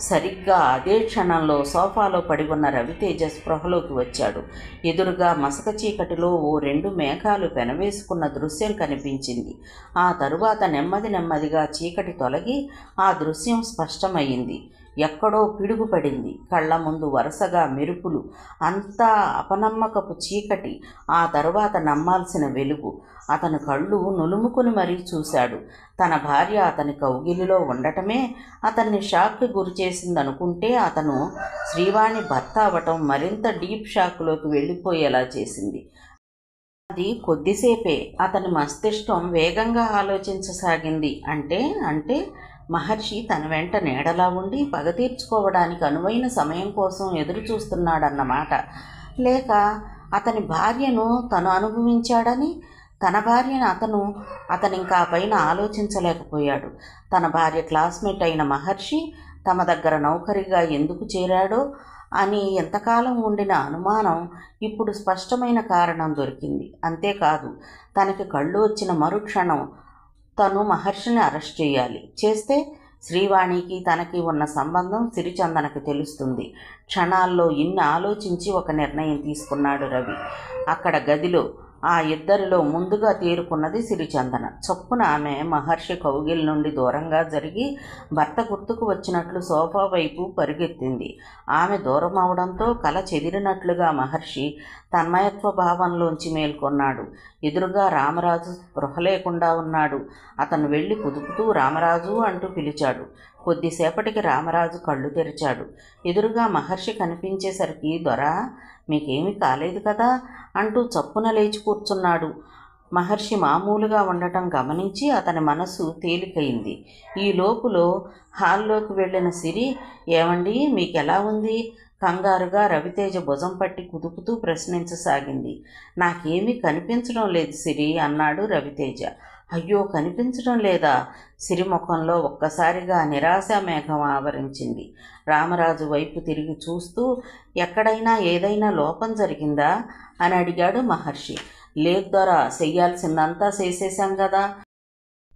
[SPEAKER 1] సరిగ్గా అదే క్షణంలో సోఫాలో పడి ఉన్న రవితేజ స్పృహలోకి వచ్చాడు. ఎదురుగా మసక చీకటిలో ఓ 2 మేఘాలు పెనవేసుకున్న దృశ్యం కనిపించింది. ఆ తరువాత నెమ్మదిగా చీకటి తొలగి ఆ దృశ్యం స్పష్టమయ్యింది. ఎక్కడో పిడుగు పడింది. కళ్ళ ముందు వరుసగా మెరుపులు. అంతా అపనమ్మకపు చీకటి. ఆ తరువాత నమ్మాల్సిన వెలుగు. అతను కళ్ళు నులుముకుని మరీ చూశాడు. తన భార్య అతని కౌగిలిలో ఉండటమే అతన్ని షాక్కి గురిచేసిందనుకుంటే అతను శ్రీవాణి భర్త అవటం మరింత డీప్ షాక్లోకి వెళ్ళిపోయేలా చేసింది. అది కొద్దిసేపే. అతని మస్తిష్కం వేగంగా ఆలోచించసాగింది. అంటే మహర్షి తన వెంట నీడలా ఉండి పగ తీర్చుకోవడానికి అనువైన సమయం కోసం ఎదురు చూస్తున్నాడన్నమాట. లేక అతని భార్యను తను అనుభవించాడని, తన భార్యను అతనింకా పైన ఆలోచించలేకపోయాడు. తన భార్య క్లాస్మేట్ అయిన మహర్షి తమ దగ్గర నౌకరిగా ఎందుకు చేరాడో అని ఎంతకాలం ఉండిన అనుమానం ఇప్పుడు స్పష్టమైన కారణం దొరికింది. అంతేకాదు, తనకి కళ్ళు వచ్చిన మరుక్షణం తను మహర్షిని అరెస్ట్ చేయాలి. చేస్తే శ్రీవాణికి తనకి ఉన్న సంబంధం సిరిచందనకు తెలుస్తుంది. క్షణాల్లో ఇన్ని ఆలోచించి ఒక నిర్ణయం తీసుకున్నాడు రవి. అక్కడ గదిలో ఆ ఇద్దరిలో ముందుగా తేరుకున్నది సిరిచందన. చొప్పున ఆమె మహర్షి కౌగిలి నుండి దూరంగా జరిగి భర్త గుర్తుకు వచ్చినట్లు సోఫా వైపు పరుగెత్తింది. ఆమె దూరం అవడంతో కల చెదిరినట్లుగా మహర్షి తన్మయత్వ భావంలోంచి మేల్కొన్నాడు. ఎదురుగా రామరాజు స్పృహ లేకుండా ఉన్నాడు. అతను వెళ్ళి కుదుపుతూ రామరాజు అంటూ పిలిచాడు. కొద్దిసేపటికి రామరాజు కళ్ళు తెరిచాడు. ఎదురుగా మహర్షి కనిపించేసరికి, దొరా, మీకేమీ కాలేదు కదా అంటూ చప్పున లేచి కూర్చున్నాడు. మహర్షి మామూలుగా ఉండటం గమనించి అతని మనసు తేలికైంది. ఈ లోపులో హాల్లోకి వెళ్ళిన సిరి, ఏమండి, మీకెలా ఉంది? కంగారుగా రవితేజ భుజం పట్టి కుదుపుతూ ప్రశ్నించసాగింది. నాకేమీ కనిపించడం లేదు సిరి అన్నాడు రవితేజ. అయ్యో, కనిపించడం లేదా? సిరిముఖంలో ఒక్కసారిగా నిరాశా మేఘం ఆవరించింది. రామరాజు వైపు తిరిగి చూస్తూ, ఎక్కడైనా ఏదైనా లోపం జరిగిందా అని అడిగాడు మహర్షి. లేదు దొర, చెయ్యాల్సిందంతా చేసేశాం కదా.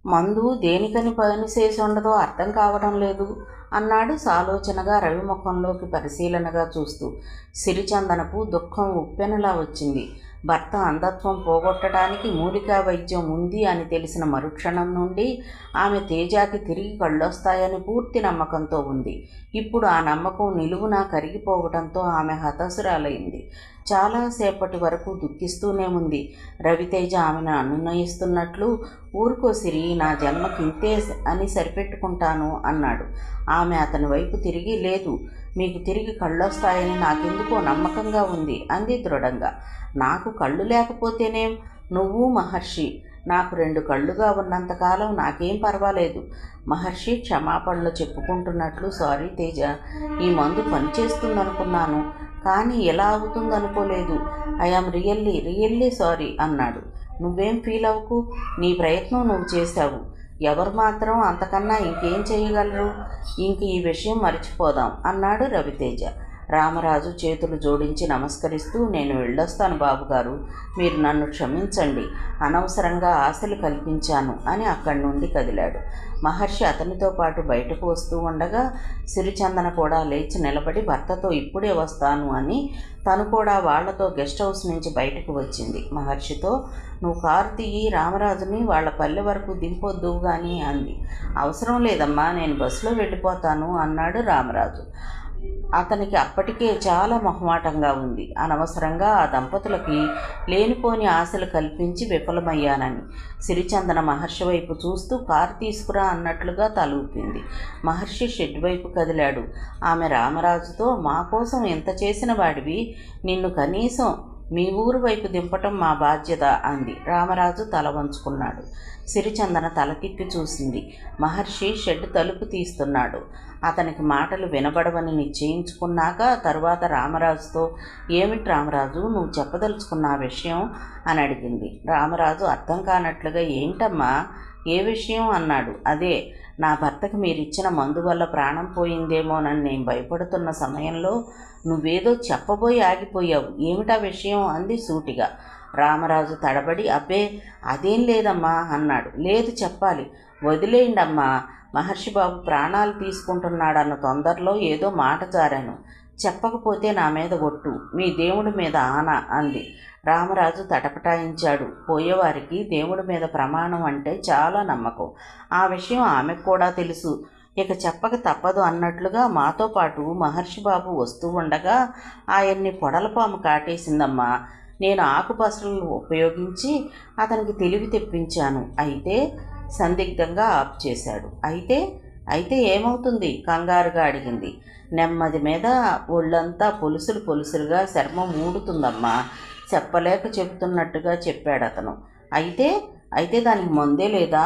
[SPEAKER 1] మందు దేనికని పని చేసి ఉండదో అర్థం కావడం లేదు అన్నాడు సాలోచనగా రవి ముఖంలోకి పరిశీలనగా చూస్తూ. సిరిచందనకు దుఃఖం ఉప్పెనలా వచ్చింది. భర్త అంధత్వం పోగొట్టడానికి మూలికా వైద్యం ఉంది అని తెలిసిన మరుక్షణం నుండి ఆమె తేజాకి తిరిగి కళ్ళొస్తాయని పూర్తి నమ్మకంతో ఉంది. ఇప్పుడు ఆ నమ్మకం నిలువునా కరిగిపోవడంతో ఆమె హతాశురాలైంది. చాలాసేపటి వరకు దుఃఖిస్తూనే ఉంది. రవితేజ ఆమెను అనునయిస్తున్నట్లు, ఊరుకో సిరి, నా జన్మకింతే అని సరిపెట్టుకుంటాను అన్నాడు. ఆమె అతని వైపు తిరిగి, లేదు, మీకు తిరిగి కళ్ళొస్తాయని నాకెందుకో నమ్మకంగా ఉంది అంది దృఢంగా. నాకు కళ్ళు లేకపోతేనేం, నువ్వు మహర్షి నాకు 2 కళ్ళుగా ఉన్నంతకాలం నాకేం పర్వాలేదు. మహర్షి క్షమాపణలు చెప్పుకుంటున్నట్లు, సారీ తేజ, ఈ మందు పనిచేస్తుందనుకున్నాను, కానీ ఎలా అవుతుందనుకోలేదు. ఐఆమ్ రియల్లీ సారీ అన్నాడు. నువ్వేం ఫీల్ అవ్వకు, నీ ప్రయత్నం నువ్వు చేశావు. ఎవరు మాత్రం అంతకన్నా ఇంకేం చేయగలరు? ఇంక ఈ విషయం మర్చిపోదాం అన్నాడు రవితేజ. రామరాజు చేతులు జోడించి నమస్కరిస్తూ, నేను వెళ్ళొస్తాను బాబుగారు, మీరు నన్ను క్షమించండి, అనవసరంగా ఆశలు కల్పించాను అని అక్కడి నుండి కదిలాడు. మహర్షి అతనితో పాటు బయటకు వస్తూ ఉండగా సిరిచందన కూడా లేచి నిలబడి భర్తతో ఇప్పుడే వస్తాను అని తను కూడా వాళ్లతో గెస్ట్ హౌస్ నుంచి బయటకు వచ్చింది. మహర్షితో, నువ్వు కారు తీయి, రామరాజుని వాళ్ళ పల్లె వరకు దింపొద్దు గాని అంది. అవసరం లేదమ్మా, నేను బస్సులో వెళ్ళిపోతాను అన్నాడు రామరాజు. అతనికి అప్పటికే చాలా మొహమాటంగా ఉంది. అనవసరంగా ఆ దంపతులకి లేనిపోని ఆశలు కల్పించి విఫలమయ్యానని. సిరిచందన మహర్షి వైపు చూస్తూ కారు తీసుకురా అన్నట్లుగా తలూపింది. మహర్షి షెడ్ వైపు కదిలాడు. ఆమె రామరాజుతో, మా కోసం ఎంత చేసిన వాడివి, నిన్ను కనీసం మీ ఊరు వైపు దింపటం మా బాధ్యత అంది. రామరాజు తల వంచుకున్నాడు. సిరిచందన తల తిప్పి చూసింది. మహర్షి షెడ్ తలుపు తీస్తున్నాడు. అతనికి మాటలు వినబడవని నిశ్చయించుకున్నాక తరువాత రామరాజుతో, ఏమిటి రామరాజు, నువ్వు చెప్పదలుచుకున్న ఆ విషయం అని అడిగింది. రామరాజు అర్థం కానట్లుగా, ఏంటమ్మా, ఏ విషయం అన్నాడు. అదే, నా భర్తకు మీరిచ్చిన మందు వల్ల ప్రాణం పోయిందేమోనని నేను భయపడుతున్న సమయంలో నువ్వేదో చెప్పబోయి ఆగిపోయావు, ఏమిటా విషయం అంది సూటిగా. రామరాజు తడబడి, అబ్బే అదేం లేదమ్మా అన్నాడు. లేదు, చెప్పాలి, వదిలేయండమ్మా, మహర్షి బాబు ప్రాణాలు తీసుకుంటున్నాడన్న తొందరలో ఏదో మాట జారాను, చెప్పకపోతే నా మీద ఒట్టు, మీ దేవుడి మీద ఆన అంది. రామరాజు తటపటాయించాడు. పోయేవారికి దేవుడి మీద ప్రమాణం అంటే చాలా నమ్మకం. ఆ విషయం ఆమెకు కూడా తెలుసు. ఇక చెప్పక తప్పదు అన్నట్లుగా మాతో పాటు మహర్షి బాబు వస్తూ ఉండగా ఆయన్ని పొడలపాము కాటేసిందమ్మా. నేను ఆకుపసలు ఉపయోగించి అతనికి తెలివి తెప్పించాను. అయితే సందిగ్ధంగా ఆప్ చేశాడు. అయితే ఏమవుతుంది కంగారుగా అడిగింది. నెమ్మది మీద ఒళ్ళంతా పొలుసులుగా చర్మం ఊడుతుందమ్మా, చెప్పలేక చెబుతున్నట్టుగా చెప్పాడు అతను. అయితే దానికి మందే లేదా?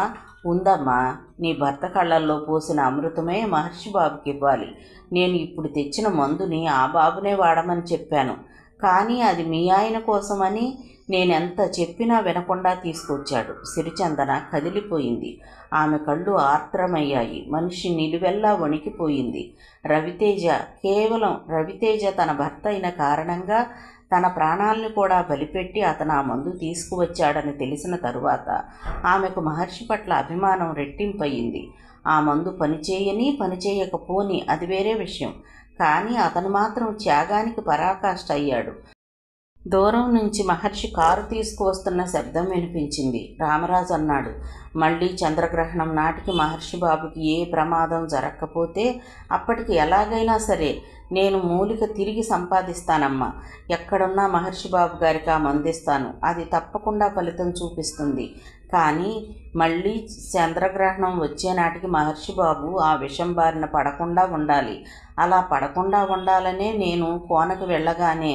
[SPEAKER 1] ఉందమ్మా, నీ భర్త కళ్ళల్లో పోసిన అమృతమే మహర్షి బాబుకి ఇవ్వాలి. నేను ఇప్పుడు తెచ్చిన మందుని ఆ బాబునే వాడమని చెప్పాను, కానీ అది మీ ఆయన కోసమని నేనెంత చెప్పినా వినకుండా తీసుకొచ్చాడు. సిరిచందన కదిలిపోయింది. ఆమె కళ్ళు ఆర్ద్రమయ్యాయి. మనిషి నిలువెల్లా వణికిపోయింది. కేవలం రవితేజ తన భర్త అయిన కారణంగా తన ప్రాణాలను కూడా బలిపెట్టి అతను ఆ మందు తీసుకువచ్చాడని తెలిసిన తరువాత ఆమెకు మహర్షి పట్ల అభిమానం రెట్టింపయింది. ఆ మందు పనిచేయకపోని అది వేరే విషయం. కానీ అతను మాత్రం త్యాగానికి పరాకాష్ట అయ్యాడు. దూరం నుంచి మహర్షి కారు తీసుకువస్తున్న శబ్దం వినిపించింది. రామరాజు అన్నాడు, మళ్ళీ చంద్రగ్రహణం నాటికి మహర్షి బాబుకి ఏ ప్రమాదం జరగకపోతే అప్పటికి ఎలాగైనా సరే నేను మూలిక తిరిగి సంపాదిస్తానమ్మా. ఎక్కడున్నా మహర్షి బాబు గారికి ఆ మందిస్తాను. అది తప్పకుండా ఫలితం చూపిస్తుంది. కానీ మళ్ళీ చంద్రగ్రహణం వచ్చే నాటికి మహర్షి బాబు ఆ విషం బారిన పడకుండా ఉండాలి. అలా పడకుండా ఉండాలనే నేను కోనకు వెళ్ళగానే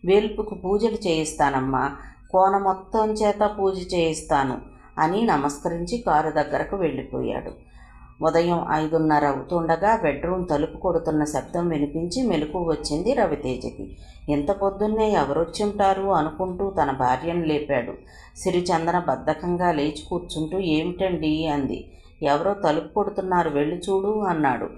[SPEAKER 1] వేల్పుకు పూజలు చేయిస్తానమ్మా. కోన మొత్తం చేత పూజ చేయిస్తాను అని నమస్కరించి కారు దగ్గరకు వెళ్ళిపోయాడు. ఉదయం 5:30 అవుతుండగా బెడ్రూమ్ తలుపు కొడుతున్న శబ్దం వినిపించి మెలకువ వచ్చింది రవితేజకి. ఇంత పొద్దున్నే ఎవరొచ్చుంటారు అనుకుంటూ తన భార్యను లేపాడు. సిరిచందన బద్ధకంగా లేచి కూర్చుంటూ ఏమిటండి అంది. ఎవరో తలుపు కొడుతున్నారు, వెళ్ళి చూడు అన్నాడు.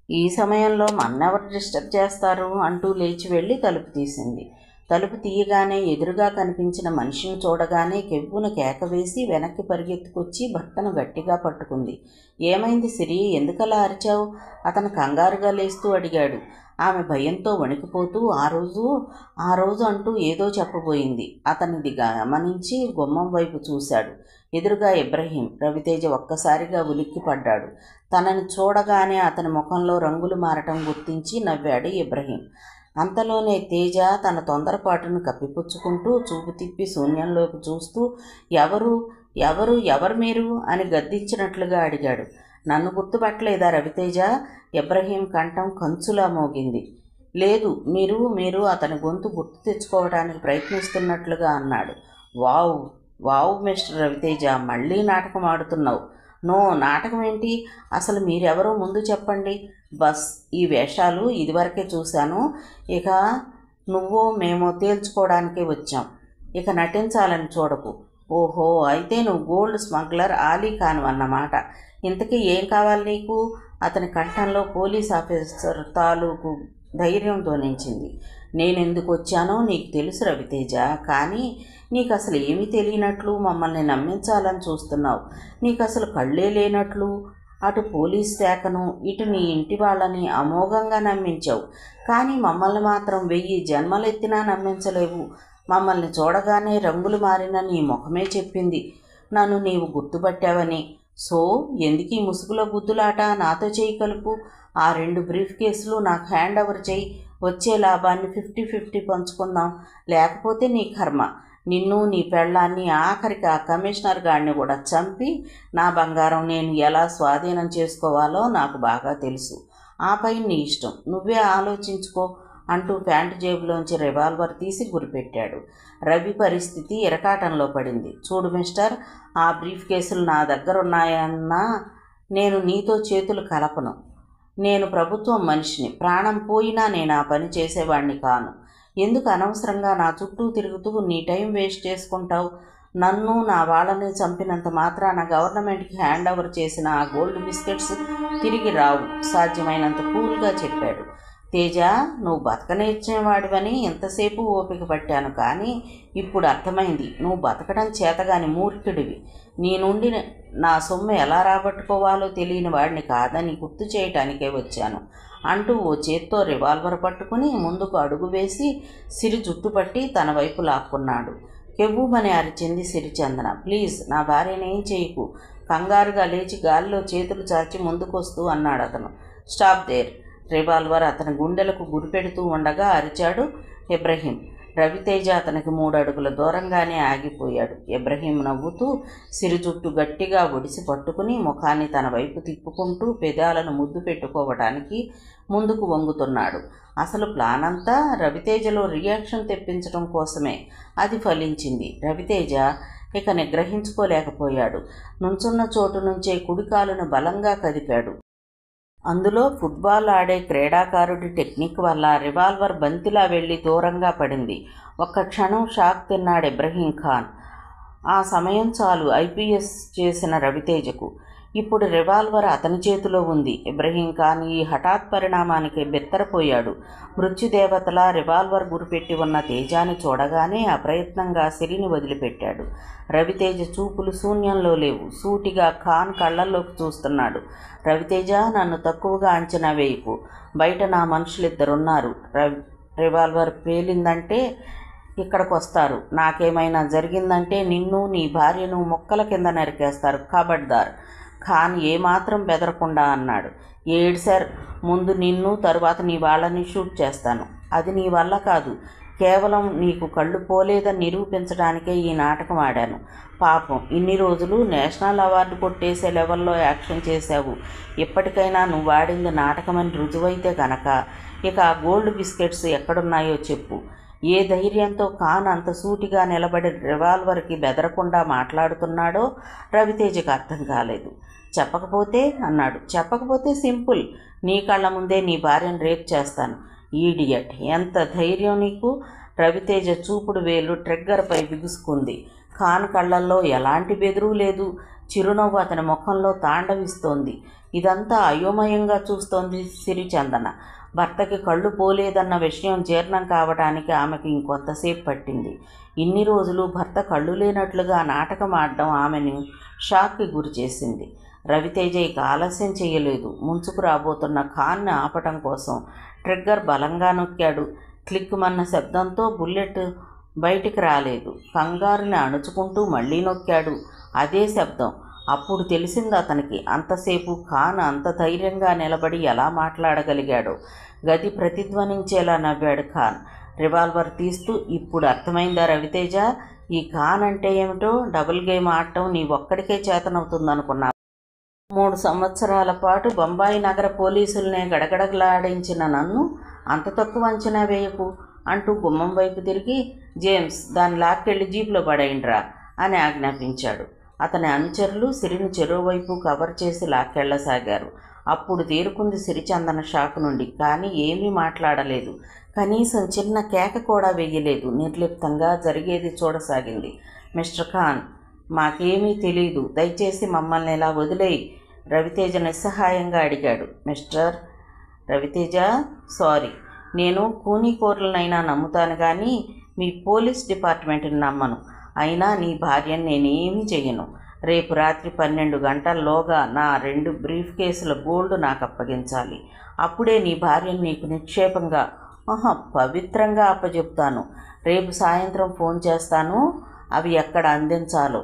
[SPEAKER 1] ఈ సమయంలో మన్నెవరు డిస్టర్బ్ చేస్తారు అంటూ లేచి వెళ్ళి తలుపు తీసింది. తలుపు తీయగానే ఎదురుగా కనిపించిన మనిషిని చూడగానే కెవ్వున కేక వేసి వెనక్కి పరిగెత్తుకొచ్చి భర్తను గట్టిగా పట్టుకుంది. ఏమైంది సిరి, ఎందుకలా అరిచావు? అతను కంగారుగా లేస్తూ అడిగాడు. ఆమె భయంతో వణికిపోతూ ఆ రోజు అంటూ ఏదో చెప్పబోయింది. అతనిది గమనించి గుమ్మం వైపు చూశాడు. ఎదురుగా ఇబ్రహీం. రవితేజ ఒక్కసారిగా ఉలిక్కిపడ్డాడు. తనని చూడగానే అతని ముఖంలో రంగులు మారటం గుర్తించి నవ్వాడు ఇబ్రహీం. అంతలోనే తేజ తన తొందరపాటును కప్పిపుచ్చుకుంటూ చూపు తిప్పి శూన్యంలోకి చూస్తూ ఎవరు మీరు అని గద్దించినట్లుగా అడిగాడు. నన్ను గుర్తుపట్టలేదా రవితేజ? ఇబ్రహీం కంఠం కంచులా మోగింది. లేదు, మీరు అతని గొంతు గుర్తు తెచ్చుకోవడానికి ప్రయత్నిస్తున్నట్లుగా అన్నాడు. వావ్ మిస్టర్ రవితేజ, మళ్ళీ నాటకం ఆడుతున్నావు. నో, నాటకం ఏంటి? అసలు మీరెవరో ముందు చెప్పండి. బస్, ఈ వేషాలు ఇదివరకే చూశాను. ఇక మేమో తేల్చుకోవడానికే వచ్చాం. ఇక నటించాలని చూడకు. ఓహో, అయితే నువ్వు గోల్డ్ స్మగ్లర్ ఆలీ ఖాన్ అన్నమాట. ఇంతకీ ఏం కావాలి నీకు? అతని కంఠంలో పోలీస్ ఆఫీసర్ తాలూకు ధైర్యం ధ్వనించింది. నేనెందుకు వచ్చానో నీకు తెలుసు రవితేజ, కానీ నీకు అసలు ఏమీ తెలియనట్లు మమ్మల్ని నమ్మించాలని చూస్తున్నావు. నీకు అసలు కళ్ళే లేనట్లు అటు పోలీస్ శాఖను ఇటు నీ ఇంటి వాళ్ళని అమోఘంగా నమ్మించావు. కానీ మమ్మల్ని మాత్రం 1000 జన్మలెత్తినా నమ్మించలేవు. మమ్మల్ని చూడగానే రంగులు మారిన నీ ముఖమే చెప్పింది నన్ను నీవు గుర్తుపట్టావని. సో ఎందుకీ ముసుగులో గుద్దులాట? నాతో చేయి కలుపు. ఆ 2 బ్రీఫ్ కేసులు నాకు హ్యాండ్ ఓవర్ చేయి. వచ్చే లాభాన్ని 50-50 పంచుకుందాం. లేకపోతే నీ కర్మ. నిన్ను, నీ పెళ్ళాన్ని, ఆఖరికి ఆ కమిషనర్ గాడిని కూడా చంపి నా బంగారం నేను ఎలా స్వాధీనం చేసుకోవాలో నాకు బాగా తెలుసు. ఆపై నీ ఇష్టం, నువ్వే ఆలోచించుకో అంటూ ప్యాంటు జేబులోంచి రివాల్వర్ తీసి గురిపెట్టాడు. రవి పరిస్థితి ఇరకాటంలో పడింది. చూడు మిస్టర్, ఆ బ్రీఫ్ కేసులు నా దగ్గరున్నాయన్నా నేను నీతో చేతులు కలపను. నేను ప్రభుత్వం మనిషిని. ప్రాణం పోయినా నేను ఆ పని చేసేవాణ్ణి కాను. ఎందుకు అనవసరంగా నా చుట్టూ తిరుగుతూ నీ టైం వేస్ట్ చేసుకుంటావు? నన్ను, నా వాళ్ళని చంపినంత మాత్రాన గవర్నమెంట్కి హ్యాండ్ ఓవర్ చేసిన ఆ గోల్డ్ బిస్కెట్స్ తిరిగి రావు. సాధ్యమైనంత కూల్గా చెప్పాడు. తేజ, నువ్వు బతకనేర్చేవాడివని ఎంతసేపు ఓపిక పట్టాను, కానీ ఇప్పుడు అర్థమైంది. నువ్వు బతకడం చేతగాని మూర్ఖుడివి. నీ నుండి నా సొమ్ము ఎలా రాబట్టుకోవాలో తెలియని వాడిని కాదని గుర్తు చేయటానికే వచ్చాను అంటూ ఓ చేత్తో రివాల్వర్ పట్టుకుని ముందుకు అడుగు వేసి సిరి జుట్టుపట్టి తన వైపు లాక్కున్నాడు. కెవ్వుమని అరిచింది సిరిచందన. ప్లీజ్, నా భార్యనేం చేయకు. కంగారుగా లేచి గాలిలో చేతులు చాచి ముందుకొస్తూ అన్నాడు అతను. Stop there. రివాల్వర్ అతని గుండెలకు గురిపెడుతూ ఉండగా అరిచాడు ఇబ్రహీం. రవితేజ అతనికి 3 అడుగుల దూరంగానే ఆగిపోయాడు. ఇబ్రహీం నవ్వుతూ సిరి జుట్టు గట్టిగా ఒడిసి పట్టుకుని ముఖాన్ని తన వైపు తిప్పుకుంటూ పెదాలను ముద్దు పెట్టుకోవడానికి ముందుకు వంగుతున్నాడు. అసలు ప్లాన్ అంతా రవితేజలో రియాక్షన్ తెప్పించడం కోసమే. అది ఫలించింది. రవితేజ ఇక నిగ్రహించుకోలేకపోయాడు. నుంచున్న చోటు నుంచే కుడికాలును బలంగా కదిపాడు. అందులో ఫుట్బాల్ ఆడే క్రీడాకారుడి టెక్నిక్ వల్ల రివాల్వర్ బంతిలా వెళ్ళి దూరంగా పడింది. ఒక్క క్షణం షాక్ తిన్నాడు ఇబ్రహీం ఖాన్. ఆ సమయం చాలు ఐపీఎస్ చేసిన రవితేజకు. ఇప్పుడు రివాల్వర్ అతని చేతిలో ఉంది. ఇబ్రహీం ఖాన్ ఈ హఠాత్ పరిణామానికి బెత్తరపోయాడు. మృత్యుదేవతలా రివాల్వర్ గురిపెట్టి ఉన్న తేజాని చూడగానే అప్రయత్నంగా సిరిని వదిలిపెట్టాడు. రవితేజ చూపులు శూన్యంలో లేవు. సూటిగా ఖాన్ కళ్ళల్లోకి చూస్తున్నాడు. రవితేజ, నన్ను తక్కువగా అంచనా వేయకు. బయట నా మనుషులిద్దరున్నారు. రివాల్వర్ పేలిందంటే ఇక్కడికి వస్తారు. నాకేమైనా జరిగిందంటే నిన్ను, నీ భార్యను ముక్కల కింద నరికేస్తారు. ఖబర్దార్. ఖాన్ ఏమాత్రం బెదరకుండా అన్నాడు. ఏడు సార్, ముందు నిన్ను, తరువాత నీ వాళ్ళని షూట్ చేస్తాను. అది నీ వల్ల కాదు. కేవలం నీకు కళ్ళు పోలేదని నిరూపించడానికే ఈ నాటకం ఆడాను. పాపం, ఇన్ని రోజులు నేషనల్ అవార్డు కొట్టేసే లెవెల్లో యాక్షన్ చేశావు. ఇప్పటికైనా నువ్వు వాడింది నాటకమని రుజువైతే కనుక ఇక ఆ గోల్డ్ బిస్కెట్స్ ఎక్కడున్నాయో చెప్పు. ఏ ధైర్యంతో ఖాన్ అంత సూటిగా నిలబడి రివాల్వర్కి బెదరకుండా మాట్లాడుతున్నాడో రవితేజకి అర్థం కాలేదు. చెప్పకపోతే అన్నాడు. చెప్పకపోతే సింపుల్. నీ కళ్ళ ముందే నీ భార్యను రేప్ చేస్తాను. ఈడియట్, ఎంత ధైర్యం నీకు? రవితేజ చూపుడు వేలు ట్రిగ్గర్పై బిగుసుకుంది. ఖాన్ కళ్ళల్లో ఎలాంటి బెదురు లేదు. చిరునవ్వు అతని ముఖంలో తాండవిస్తోంది. ఇదంతా అయోమయంగా చూస్తోంది సిరిచందన. భర్తకి కళ్ళు పోలేదన్న విషయం జీర్ణం కావడానికి ఆమెకు ఇంకొంతసేపు పట్టింది. ఇన్ని రోజులు భర్త కళ్ళు లేనట్లుగా నాటకం ఆడడం ఆమెను షాక్కి గురి చేసింది. రవితేజ ఇక ఆలస్యం చేయలేదు. ముంచుకు రాబోతున్న ఖాన్ని ఆపటం కోసం ట్రిగ్గర్ బలంగా నొక్కాడు. క్లిక్కుమన్న శబ్దంతో బుల్లెట్ బయటికి రాలేదు. కంగారుని అణుచుకుంటూ మళ్ళీ నొక్కాడు. అదే శబ్దం. అప్పుడు తెలిసింది అతనికి, అంతసేపు ఖాన్ అంత ధైర్యంగా నిలబడి ఎలా మాట్లాడగలిగాడో. గది ప్రతిధ్వనించేలా నవ్వాడు ఖాన్, రివాల్వర్ తీస్తూ. ఇప్పుడు అర్థమైందా రవితేజ? ఈ ఖాన్ అంటే ఏమిటో? డబుల్ గేమ్ ఆడటం నీ ఒక్కడికే చేతనవుతుందనుకున్నా. 3 సంవత్సరాల పాటు బొంబాయి నగర పోలీసులనే గడగడలాడించిన నన్ను అంత తక్కువ అంచనా వేయకు అంటూ గుమ్మం వైపు తిరిగి, జేమ్స్, దాన్ని లాక్కెళ్ళి జీపులో పడేయండిరా అని ఆజ్ఞాపించాడు. అతని అనుచరులు సిరిని చెరోవైపు కవర్ చేసి లాక్కెళ్లసాగారు. అప్పుడు తేరుకుంది సిరిచందన షాక్ నుండి. కానీ ఏమీ మాట్లాడలేదు. కనీసం చిన్న కేక కూడా వెయ్యలేదు. నిర్లిప్తంగా జరిగేది చూడసాగింది. మిస్టర్ ఖాన్, మాకేమీ తెలీదు. దయచేసి మమ్మల్ని ఇలా వదిలేయి, రవితేజ నిస్సహాయంగా అడిగాడు. Mister Raviteja, sorry. నేను కూనీకోర్లనైనా నమ్ముతాను కానీ మీ పోలీస్ డిపార్ట్మెంట్ని నమ్మను. అయినా నీ భార్యను నేనేమీ చెయ్యను. రేపు రాత్రి 12 గంటల్లోగా నా 2 బ్రీఫ్ కేసుల గోల్డ్ నాకు అప్పగించాలి. అప్పుడే నీ భార్యను నీకు నిక్షేపంగా, పవిత్రంగా అప్పచెప్తాను. రేపు సాయంత్రం ఫోన్ చేస్తాను. అవి ఎక్కడ అందించాలో.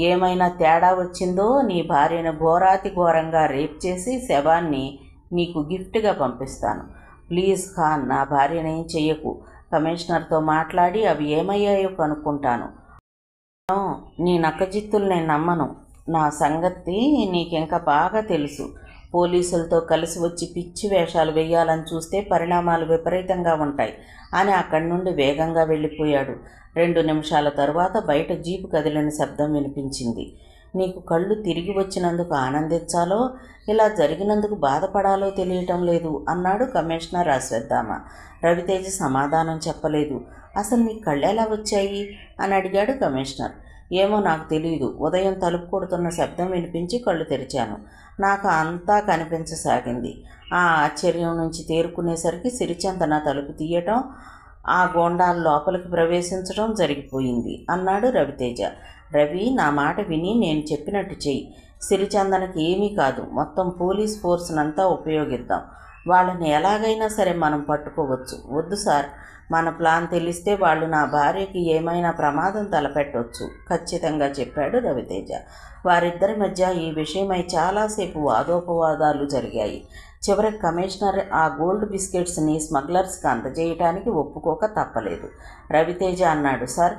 [SPEAKER 1] ఏమైనా తేడా వచ్చిందో నీ భార్యను ఘోరాతి ఘోరంగా రేప్ చేసి శవాన్ని నీకు గిఫ్ట్గా పంపిస్తాను. ప్లీజ్ ఖాన్, నా భార్యనేం చెయ్యకు. కమిషనర్తో మాట్లాడి అవి ఏమయ్యాయో కనుక్కుంటాను. నీ నక్కజిత్తులు నేను నమ్మను. నా సంగతి నీకింకా బాగా తెలుసు. పోలీసులతో కలిసి వచ్చి పిచ్చి వేషాలు వేయాలని చూస్తే పరిణామాలు విపరీతంగా ఉంటాయి అని అక్కడి నుండి వేగంగా వెళ్ళిపోయాడు. 2 నిమిషాల తరువాత బయట జీపు కదిలిన శబ్దం వినిపించింది. నీకు కళ్ళు తిరిగి వచ్చినందుకు ఆనందించాలో, ఇలా జరిగినందుకు బాధపడాలో తెలియటం లేదు అన్నాడు కమిషనర్ అశ్వత్థామ. రవితేజ సమాధానం చెప్పలేదు. అసలు నీ కళ్ళు ఎలా వచ్చాయి అని అడిగాడు కమిషనర్. ఏమో నాకు తెలియదు. ఉదయం తలుపు కొడుతున్న శబ్దం వినిపించి కళ్ళు తెరిచాను. నాకు అంతా కనిపించసాగింది. ఆ ఆశ్చర్యం నుంచి తేరుకునేసరికి సిరిచందన తలుపు తీయటం, ఆ గోండాలు లోపలికి ప్రవేశించడం జరిగిపోయింది అన్నాడు రవితేజ. రవి, నా మాట విని నేను చెప్పినట్టు చెయ్యి. సిరిచందనకి ఏమీ కాదు. మొత్తం పోలీస్ ఫోర్స్నంతా ఉపయోగిద్దాం. వాళ్ళని ఎలాగైనా సరే మనం పట్టుకోవచ్చు. వద్దు సార్, మన ప్లాన్ తెలిస్తే వాళ్ళు నా భార్యకి ఏమైనా ప్రమాదం తలపెట్టవచ్చు ఖచ్చితంగా చెప్పాడు రవితేజ. వారిద్దరి మధ్య ఈ విషయమై చాలాసేపు వాదోపవాదాలు జరిగాయి. చివరికి కమిషనర్ ఆ గోల్డ్ బిస్కెట్స్ని స్మగ్లర్స్కి అందజేయటానికి ఒప్పుకోక తప్పలేదు. రవితేజ అన్నాడు, సార్,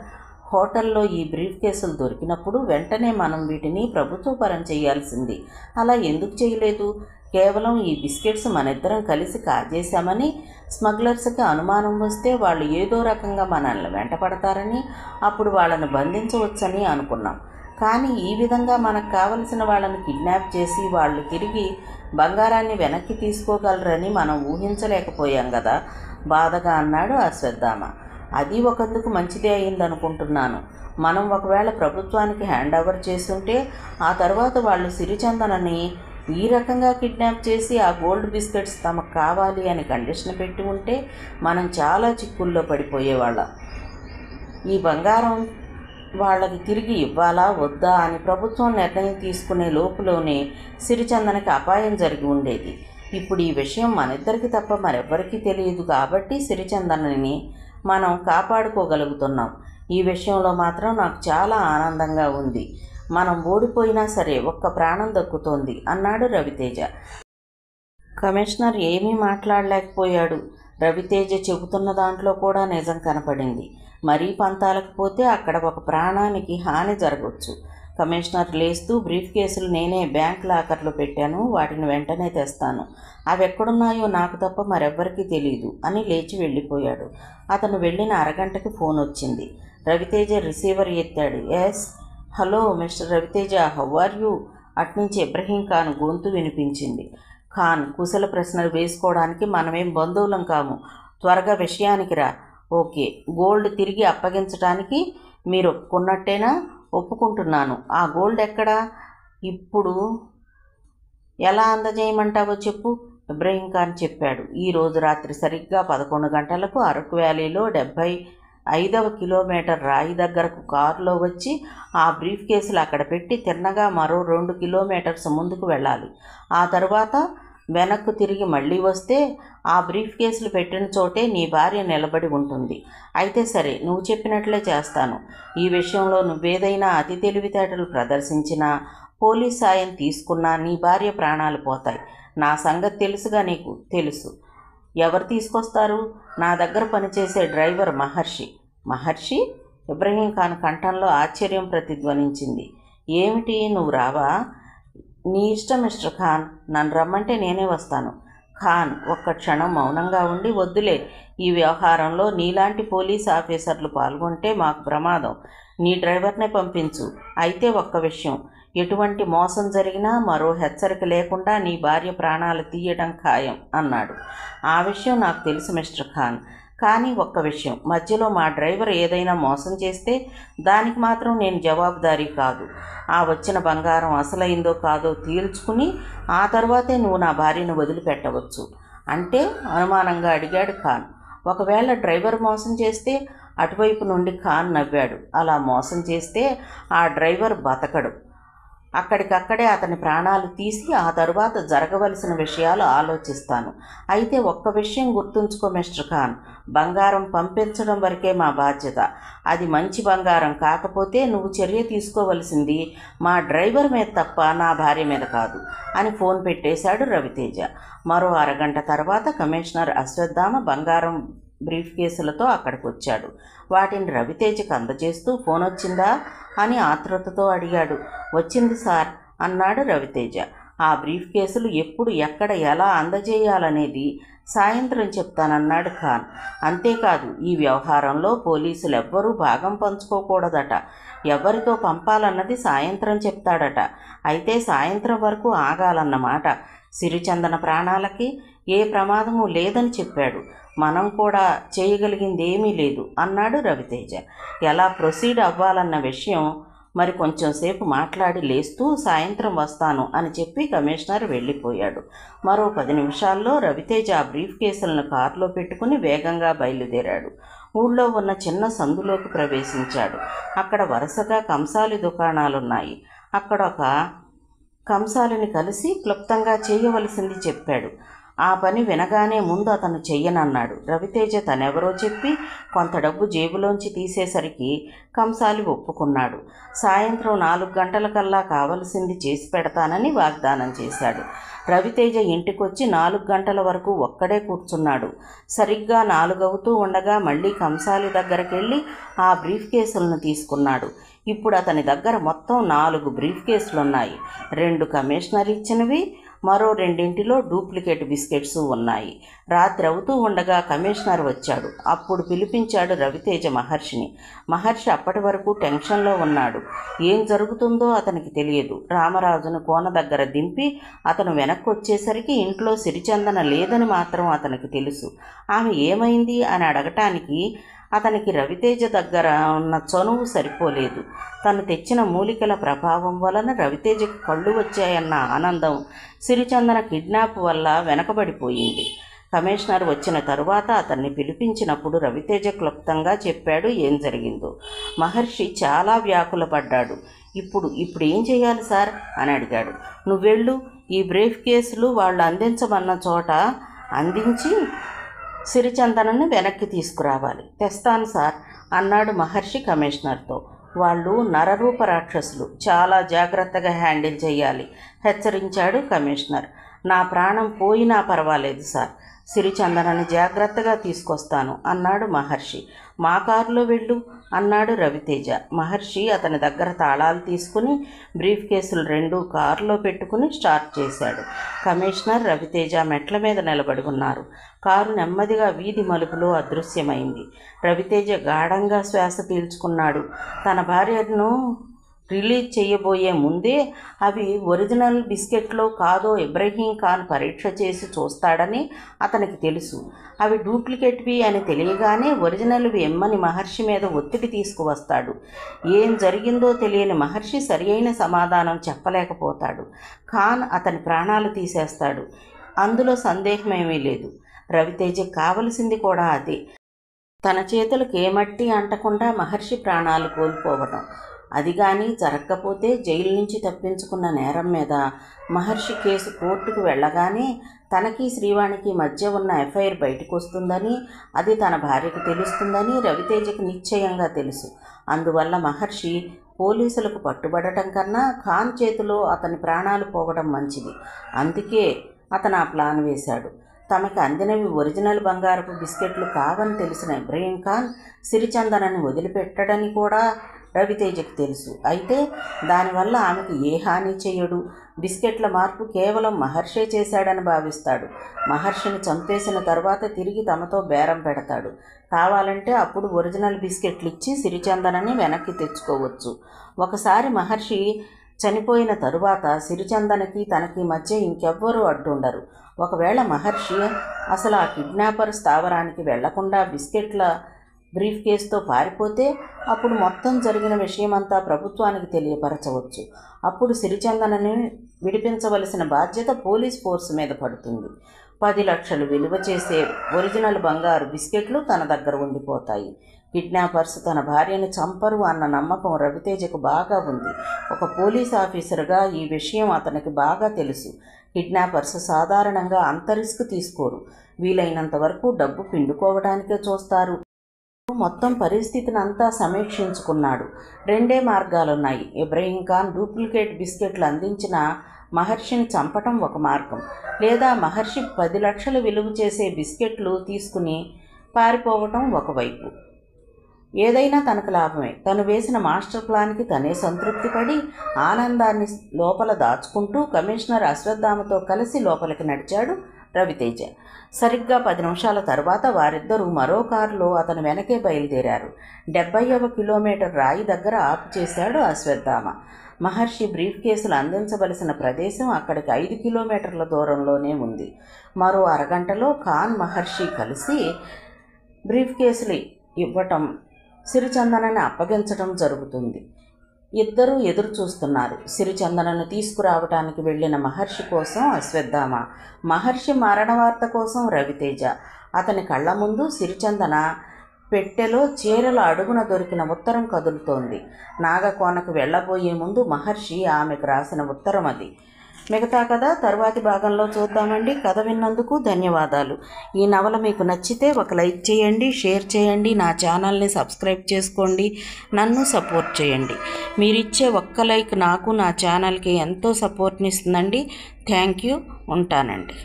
[SPEAKER 1] హోటల్లో ఈ బ్రీఫ్ కేసులు దొరికినప్పుడు వెంటనే మనం వీటిని ప్రభుత్వపరం చేయాల్సింది. అలా ఎందుకు చేయలేదు? కేవలం ఈ బిస్కెట్స్ మనిద్దరం కలిసి కాజేశామని స్మగ్లర్స్కి అనుమానం వస్తే వాళ్ళు ఏదో రకంగా మనల్ని వెంటపడతారని, అప్పుడు వాళ్ళని బంధించవచ్చని అనుకున్నాం. కానీ ఈ విధంగా మనకు కావలసిన వాళ్ళని కిడ్నాప్ చేసి వాళ్ళు తిరిగి బంగారాన్ని వెనక్కి తీసుకోగలరని మనం ఊహించలేకపోయాం కదా, బాధగా అన్నాడు అశ్వత్థామ. అది ఒకందుకు మంచిదే అయిందనుకుంటున్నాను. మనం ఒకవేళ ప్రభుత్వానికి హ్యాండ్ ఓవర్ చేస్తుంటే ఆ తర్వాత వాళ్ళు సిరిచందనని ఈ రకంగా కిడ్నాప్ చేసి ఆ గోల్డ్ బిస్కెట్స్ తమకు కావాలి అని కండిషన్ పెట్టి ఉంటే మనం చాలా చిక్కుల్లో పడిపోయేవాళ్ళం. ఈ బంగారం వాళ్ళకి తిరిగి ఇవ్వాలా వద్దా అని ప్రభుత్వం నిర్ణయం తీసుకునే లోపులోనే సిరిచందనకి అపాయం జరిగి ఉండేది. ఇప్పుడు ఈ విషయం మనిద్దరికి తప్ప మరెవ్వరికీ తెలియదు కాబట్టి సిరిచందనని మనం కాపాడుకోగలుగుతున్నాం. ఈ విషయంలో మాత్రం నాకు చాలా ఆనందంగా ఉంది. మనం ఓడిపోయినా సరే ఒక్క ప్రాణం దక్కుతోంది అన్నాడు రవితేజ. కమిషనర్ ఏమీ మాట్లాడలేకపోయాడు. రవితేజ చెబుతున్న దాంట్లో కూడా నిజం కనపడింది. మరీ పంతాలకు పోతే అక్కడ ఒక ప్రాణానికి హాని జరగవచ్చు. కమిషనర్ లేస్తూ బ్రీఫ్ కేసులు నేనే బ్యాంక్ లాకర్లో పెట్టాను, వాటిని వెంటనే తెస్తాను, అవి ఎక్కడున్నాయో నాకు తప్ప మరెవ్వరికీ తెలియదు అని లేచి వెళ్ళిపోయాడు. అతను వెళ్ళిన అరగంటకి ఫోన్ వచ్చింది. రవితేజ రిసీవర్ ఎత్తాడు. Yes, hello mister Raviteja, how are you? అట్నుంచి ఇబ్రహీం ఖాన్ గొంతు వినిపించింది. ఖాన్, కుశల ప్రశ్నలు వేసుకోవడానికి మనమేం బంధువులం కాము, త్వరగా విషయానికి రా. ఓకే, గోల్డ్ తిరిగి అప్పగించడానికి మీరు ఒప్పుకున్నట్టేనా? ఒప్పుకుంటున్నాను. ఆ గోల్డ్ ఎక్కడా? ఇప్పుడు ఎలా అందజేయమంటావో చెప్పు, ఇబ్రహీం ఖాన్ చెప్పాడు. ఈరోజు రాత్రి సరిగ్గా 11 గంటలకు అరకు వ్యాలీలో 75వ కిలోమీటర్ రాయి దగ్గరకు కారులో వచ్చి ఆ బ్రీఫ్ కేసులు అక్కడ పెట్టి తిన్నగా మరో 2 కిలోమీటర్స్ ముందుకు వెళ్ళాలి. ఆ తరువాత వెనక్కు తిరిగి మళ్ళీ వస్తే ఆ బ్రీఫ్ కేసులు పెట్టిన చోటే నీ భార్య నిలబడి ఉంటుంది. అయితే సరే, నువ్వు చెప్పినట్లే చేస్తాను. ఈ విషయంలో నువ్వేదైనా అతి తెలివితేటలు ప్రదర్శించినా, పోలీస్ సాయం తీసుకున్నా నీ భార్య ప్రాణాలు పోతాయి. నా సంగతి తెలుసుగా నీకు. తెలుసు. ఎవరు తీసుకొస్తారు? నా దగ్గర పనిచేసే డ్రైవర్ మహర్షి. మహర్షి? ఇబ్రహీం ఖాన్ కంఠంలో ఆశ్చర్యం ప్రతిధ్వనించింది. ఏమిటి, నువ్వు రావా? నీ ఇష్టం మిస్టర్ ఖాన్, నన్ను రమ్మంటే నేనే వస్తాను. ఖాన్ ఒక్క క్షణం మౌనంగా ఉండి, వద్దులే, ఈ వ్యవహారంలో నీలాంటి పోలీస్ ఆఫీసర్లు పాల్గొంటే మాకు ప్రమాదం. నీ డ్రైవర్నే పంపించు. అయితే ఒక్క విషయం, ఎటువంటి మోసం జరిగినా మరో హెచ్చరిక లేకుండా నీ భార్య ప్రాణాలు తీయడం ఖాయం అన్నాడు. ఆ విషయం నాకు తెలుసు మిస్టర్ ఖాన్, కానీ ఒక్క విషయం, మధ్యలో మా డ్రైవర్ ఏదైనా మోసం చేస్తే దానికి మాత్రం నేను జవాబుదారీ కాదు. ఆ వచ్చిన బంగారం అసలైందో కాదో తేల్చుకుని ఆ తర్వాతే నువ్వు నా భార్యను వదిలిపెట్టవచ్చు. అంటే అనుమానంగా అడిగాడు ఖాన్. ఒకవేళ డ్రైవర్ మోసం చేస్తే? అటువైపు నుండి ఖాన్ నవ్వాడు. అలా మోసం చేస్తే ఆ డ్రైవర్ బతకడు. అక్కడికక్కడే అతని ప్రాణాలు తీసి ఆ తరువాత జరగవలసిన విషయాలు ఆలోచిస్తాను. అయితే ఒక్క విషయం గుర్తుంచుకో మిస్టర్ ఖాన్, బంగారం పంపించడం వరకే మా బాధ్యత. అది మంచి బంగారం కాకపోతే నువ్వు చర్య తీసుకోవలసింది మా డ్రైవర్ మీద తప్ప నా భార్య మీద కాదు అని ఫోన్ పెట్టేశాడు రవితేజ. మరో అరగంట తర్వాత కమిషనర్ అశ్వత్థామ బంగారం బ్రీఫ్ కేసులతో అక్కడికి వచ్చాడు. వాటిని రవితేజకు అందజేస్తూ ఫోన్ వచ్చిందా అని ఆతృతతో అడిగాడు. వచ్చింది సార్ అన్నాడు రవితేజ. ఆ బ్రీఫ్ కేసులు ఎప్పుడు, ఎక్కడ, ఎలా అందజేయాలనేది సాయంత్రం చెప్తానన్నాడు ఖాన్. అంతేకాదు, ఈ వ్యవహారంలో పోలీసులు ఎవ్వరూ భాగం పంచుకోకూడదట. ఎవరితో పంపాలన్నది సాయంత్రం చెప్తాడట. అయితే సాయంత్రం వరకు ఆగాలన్నమాట. సిరిచందన ప్రాణాలకి ఏ ప్రమాదము లేదని చెప్పాడు. మనం కూడా చేయగలిగిందేమీ లేదు అన్నాడు రవితేజ. ఎలా ప్రొసీడ్ అవ్వాలన్న విషయం మరి కొంచెం సేపు మాట్లాడి లేస్తూ సాయంత్రం వస్తాను అని చెప్పి కమిషనర్ వెళ్ళిపోయాడు. మరో 10 నిమిషాల్లో రవితేజ ఆ బ్రీఫ్ కేసులను కారులో పెట్టుకుని వేగంగా బయలుదేరాడు. ఊళ్ళో ఉన్న చిన్న సందులోకి ప్రవేశించాడు. అక్కడ వరుసగా కంసాలి దుకాణాలున్నాయి. అక్కడ ఒక కంసాలిని కలిసి క్లుప్తంగా చేయవలసింది చెప్పాడు. ఆ పని వినగానే ముందు అతను చెయ్యనన్నాడు. రవితేజ తనెవరో చెప్పి కొంత డబ్బు జేబులోంచి తీసేసరికి కంసాలి ఒప్పుకున్నాడు. సాయంత్రం 4 గంటలకల్లా కావలసింది చేసి పెడతానని వాగ్దానం చేశాడు. రవితేజ ఇంటికొచ్చి 4 గంటల వరకు ఒక్కడే కూర్చున్నాడు. సరిగ్గా 4 అవుతూ ఉండగా మళ్ళీ కంసాలి దగ్గరికి వెళ్ళి ఆ బ్రీఫ్ కేసులను తీసుకున్నాడు. ఇప్పుడు అతని దగ్గర మొత్తం 4 బ్రీఫ్ కేసులున్నాయి. 2 కమిషనర్ ఇచ్చినవి, మరో 2 డూప్లికేట్ బిస్కెట్స్ ఉన్నాయి. రాత్రి అవుతూ ఉండగా కమిషనర్ వచ్చాడు. అప్పుడు పిలిపించాడు రవితేజ మహర్షిని. మహర్షి అప్పటి వరకు టెన్షన్లో ఉన్నాడు. ఏం జరుగుతుందో అతనికి తెలియదు. రామరాజును కోన దగ్గర దింపి అతను వెనక్కి వచ్చేసరికి ఇంట్లో సిరిచందన లేదని మాత్రం అతనికి తెలుసు. ఆమె ఏమైంది అని అడగటానికి అతనికి రవితేజ దగ్గర ఉన్న చనువు సరిపోలేదు. తను తెచ్చిన మూలికల ప్రభావం వలన రవితేజకు కళ్ళు వచ్చాయన్న ఆనందం సిరిచందన కిడ్నాప్ వల్ల వెనకబడిపోయింది. కమిషనర్ వచ్చిన తరువాత అతన్ని పిలిపించినప్పుడు రవితేజ క్లుప్తంగా చెప్పాడు ఏం జరిగిందో. మహర్షి చాలా వ్యాకులపడ్డాడు. ఇప్పుడు ఏం చేయాలి సార్ అని అడిగాడు. నువ్వెళ్ళు, ఈ బ్రీఫ్ కేసులు వాళ్ళు అందించమన్న చోట అందించి సిరిచందనని వెనక్కి తీసుకురావాలి. తెస్తాను సార్ అన్నాడు మహర్షి కమిషనర్తో. వాళ్ళు నరరూప రాక్షసులు, చాలా జాగ్రత్తగా హ్యాండిల్ చేయాలి హెచ్చరించాడు కమిషనర్. నా ప్రాణం పోయినా పర్వాలేదు సార్, సిరిచందనని జాగ్రత్తగా తీసుకొస్తాను అన్నాడు మహర్షి. మా కారులో వెళ్ళు అన్నాడు రవితేజ. మహర్షి అతని దగ్గర తాళాలు తీసుకుని బ్రీఫ్ కేసులు 2 కారులో పెట్టుకుని స్టార్ట్ చేశాడు. కమిషనర్, రవితేజ మెట్ల మీద నిలబడి ఉన్నారు. కారు నెమ్మదిగా వీధి మలుపులో అదృశ్యమైంది. రవితేజ గాఢంగా శ్వాస పీల్చుకున్నాడు. తన భార్యను రిలీజ్ చేయబోయే ముందే అవి ఒరిజినల్ బిస్కెట్లో కాదో ఇబ్రహీం ఖాన్ పరీక్ష చేసి చూస్తాడని అతనికి తెలుసు. అవి డూప్లికేట్వి అని తెలియగానే ఒరిజినల్వి ఎమ్మని మహర్షి మీద ఒత్తిడి తీసుకువస్తాడు. ఏం జరిగిందో తెలియని మహర్షి సరియైన సమాధానం చెప్పలేకపోతాడు. ఖాన్ అతని ప్రాణాలు తీసేస్తాడు. అందులో సందేహమేమీ లేదు. రవితేజకి కావలసింది కూడా అదే. తన చేతులకు ఏ మట్టి అంటకుండా మహర్షి ప్రాణాలు కోల్పోవటం. అది కానీ జరగకపోతే జైలు నుంచి తప్పించుకున్న నేరం మీద మహర్షి కేసు కోర్టుకు వెళ్ళగానే తనకి శ్రీవాణికి మధ్య ఉన్న ఎఫ్ఐఆర్ బయటకు వస్తుందని, అది తన భార్యకు తెలుస్తుందని రవితేజకు నిశ్చయంగా తెలుసు. అందువల్ల మహర్షి పోలీసులకు పట్టుబడటం కన్నా ఖాన్ చేతిలో అతని ప్రాణాలు పోవడం మంచిది. అందుకే అతను ఆ ప్లాన్ వేశాడు. తమకు అందినవి ఒరిజినల్ బంగారపు బిస్కెట్లు కావని తెలిసిన ఇబ్రహీం ఖాన్ సిరిచందనని వదిలిపెట్టడని కూడా రవితేజకు తెలుసు. అయితే దానివల్ల ఆమెకు ఏ హాని చేయడు. బిస్కెట్ల మార్పు కేవలం మహర్షే చేశాడని భావిస్తాడు. మహర్షిని చంపేసిన తర్వాత తిరిగి తమతో బేరం పెడతాడు. కావాలంటే అప్పుడు ఒరిజినల్ బిస్కెట్లు ఇచ్చి సిరిచందనని వెనక్కి తెచ్చుకోవచ్చు. ఒకసారి మహర్షి చనిపోయిన తరువాత సిరిచందనకి తనకి మధ్య ఇంకెవ్వరూ అడ్డుండరు. ఒకవేళ మహర్షి అసలు ఆ కిడ్నాపర్ స్థావరానికి వెళ్లకుండా బిస్కెట్ల బ్రీఫ్ కేసుతో పారిపోతే అప్పుడు మొత్తం జరిగిన విషయమంతా ప్రభుత్వానికి తెలియపరచవచ్చు. అప్పుడు సిరిచందనని విడిపించవలసిన బాధ్యత పోలీస్ ఫోర్స్ మీద పడుతుంది. 10 లక్షలు విలువ చేసే ఒరిజినల్ బంగారు బిస్కెట్లు తన దగ్గర ఉండిపోతాయి. కిడ్నాపర్స్ తన భార్యను చంపరు అన్న నమ్మకం రవితేజకు బాగా ఉంది. ఒక పోలీస్ ఆఫీసర్గా ఈ విషయం అతనికి బాగా తెలుసు. కిడ్నాపర్స్ సాధారణంగా అంత రిస్క్ తీసుకోరు. వీలైనంత వరకు డబ్బు పిండుకోవడానికే చూస్తారు. మొత్తం పరిస్థితిని అంతా సమీక్షించుకున్నాడు. 2 మార్గాలున్నాయి. ఇబ్రహీం ఖాన్ డూప్లికేట్ బిస్కెట్లు అందించిన మహర్షిని చంపటం ఒక మార్గం, లేదా మహర్షి 10 లక్షలు విలువ చేసే బిస్కెట్లు తీసుకుని పారిపోవటం ఒకవైపు. ఏదైనా తనకు లాభమే. తను వేసిన మాస్టర్ ప్లాన్కి తనే సంతృప్తి పడి ఆనందాన్ని లోపల దాచుకుంటూ కమిషనర్ అశ్వత్థామతో కలిసి లోపలికి నడిచాడు రవితేజ. సరిగ్గా 10 నిమిషాల తర్వాత వారిద్దరూ మరో కారులో అతను వెనకే బయలుదేరారు. 70వ కిలోమీటర్ రాయి దగ్గర ఆపు చేశాడు అశ్వత్థామ. మహర్షి బ్రీఫ్ కేసులు అందించవలసిన ప్రదేశం అక్కడికి 5 కిలోమీటర్ల దూరంలోనే ఉంది. మరో అరగంటలో ఖాన్ మహర్షి కలిసి బ్రీఫ్ కేసులు ఇవ్వటం, సిరిచందనని అప్పగించడం జరుగుతుంది. ఇద్దరూ ఎదురు చూస్తున్నారు. సిరిచందనను తీసుకురావటానికి వెళ్ళిన మహర్షి కోసం అశ్వత్థామ, మహర్షి మరణ వార్త కోసం రవితేజ. అతని కళ్ళ ముందు సిరిచందన పెట్టెలో చీరల అడుగున దొరికిన ఉత్తరం కదులుతోంది. నాగకోనకు వెళ్ళబోయే ముందు మహర్షి ఆమెకు రాసిన ఉత్తరం అది. మిగతా కథ తరువాతి భాగంలో చూద్దామండి. కథ విన్నందుకు ధన్యవాదాలు. ఈ నవల మీకు నచ్చితే ఒక లైక్ చేయండి, షేర్ చేయండి, నా ఛానల్ని సబ్స్క్రైబ్ చేసుకోండి, నన్ను సపోర్ట్ చేయండి. మీరిచ్చే ఒక్క లైక్ నాకు, నా ఛానల్కి ఎంతో సపోర్ట్ని ఇస్తుందండి. Thank you. ఉంటానండి.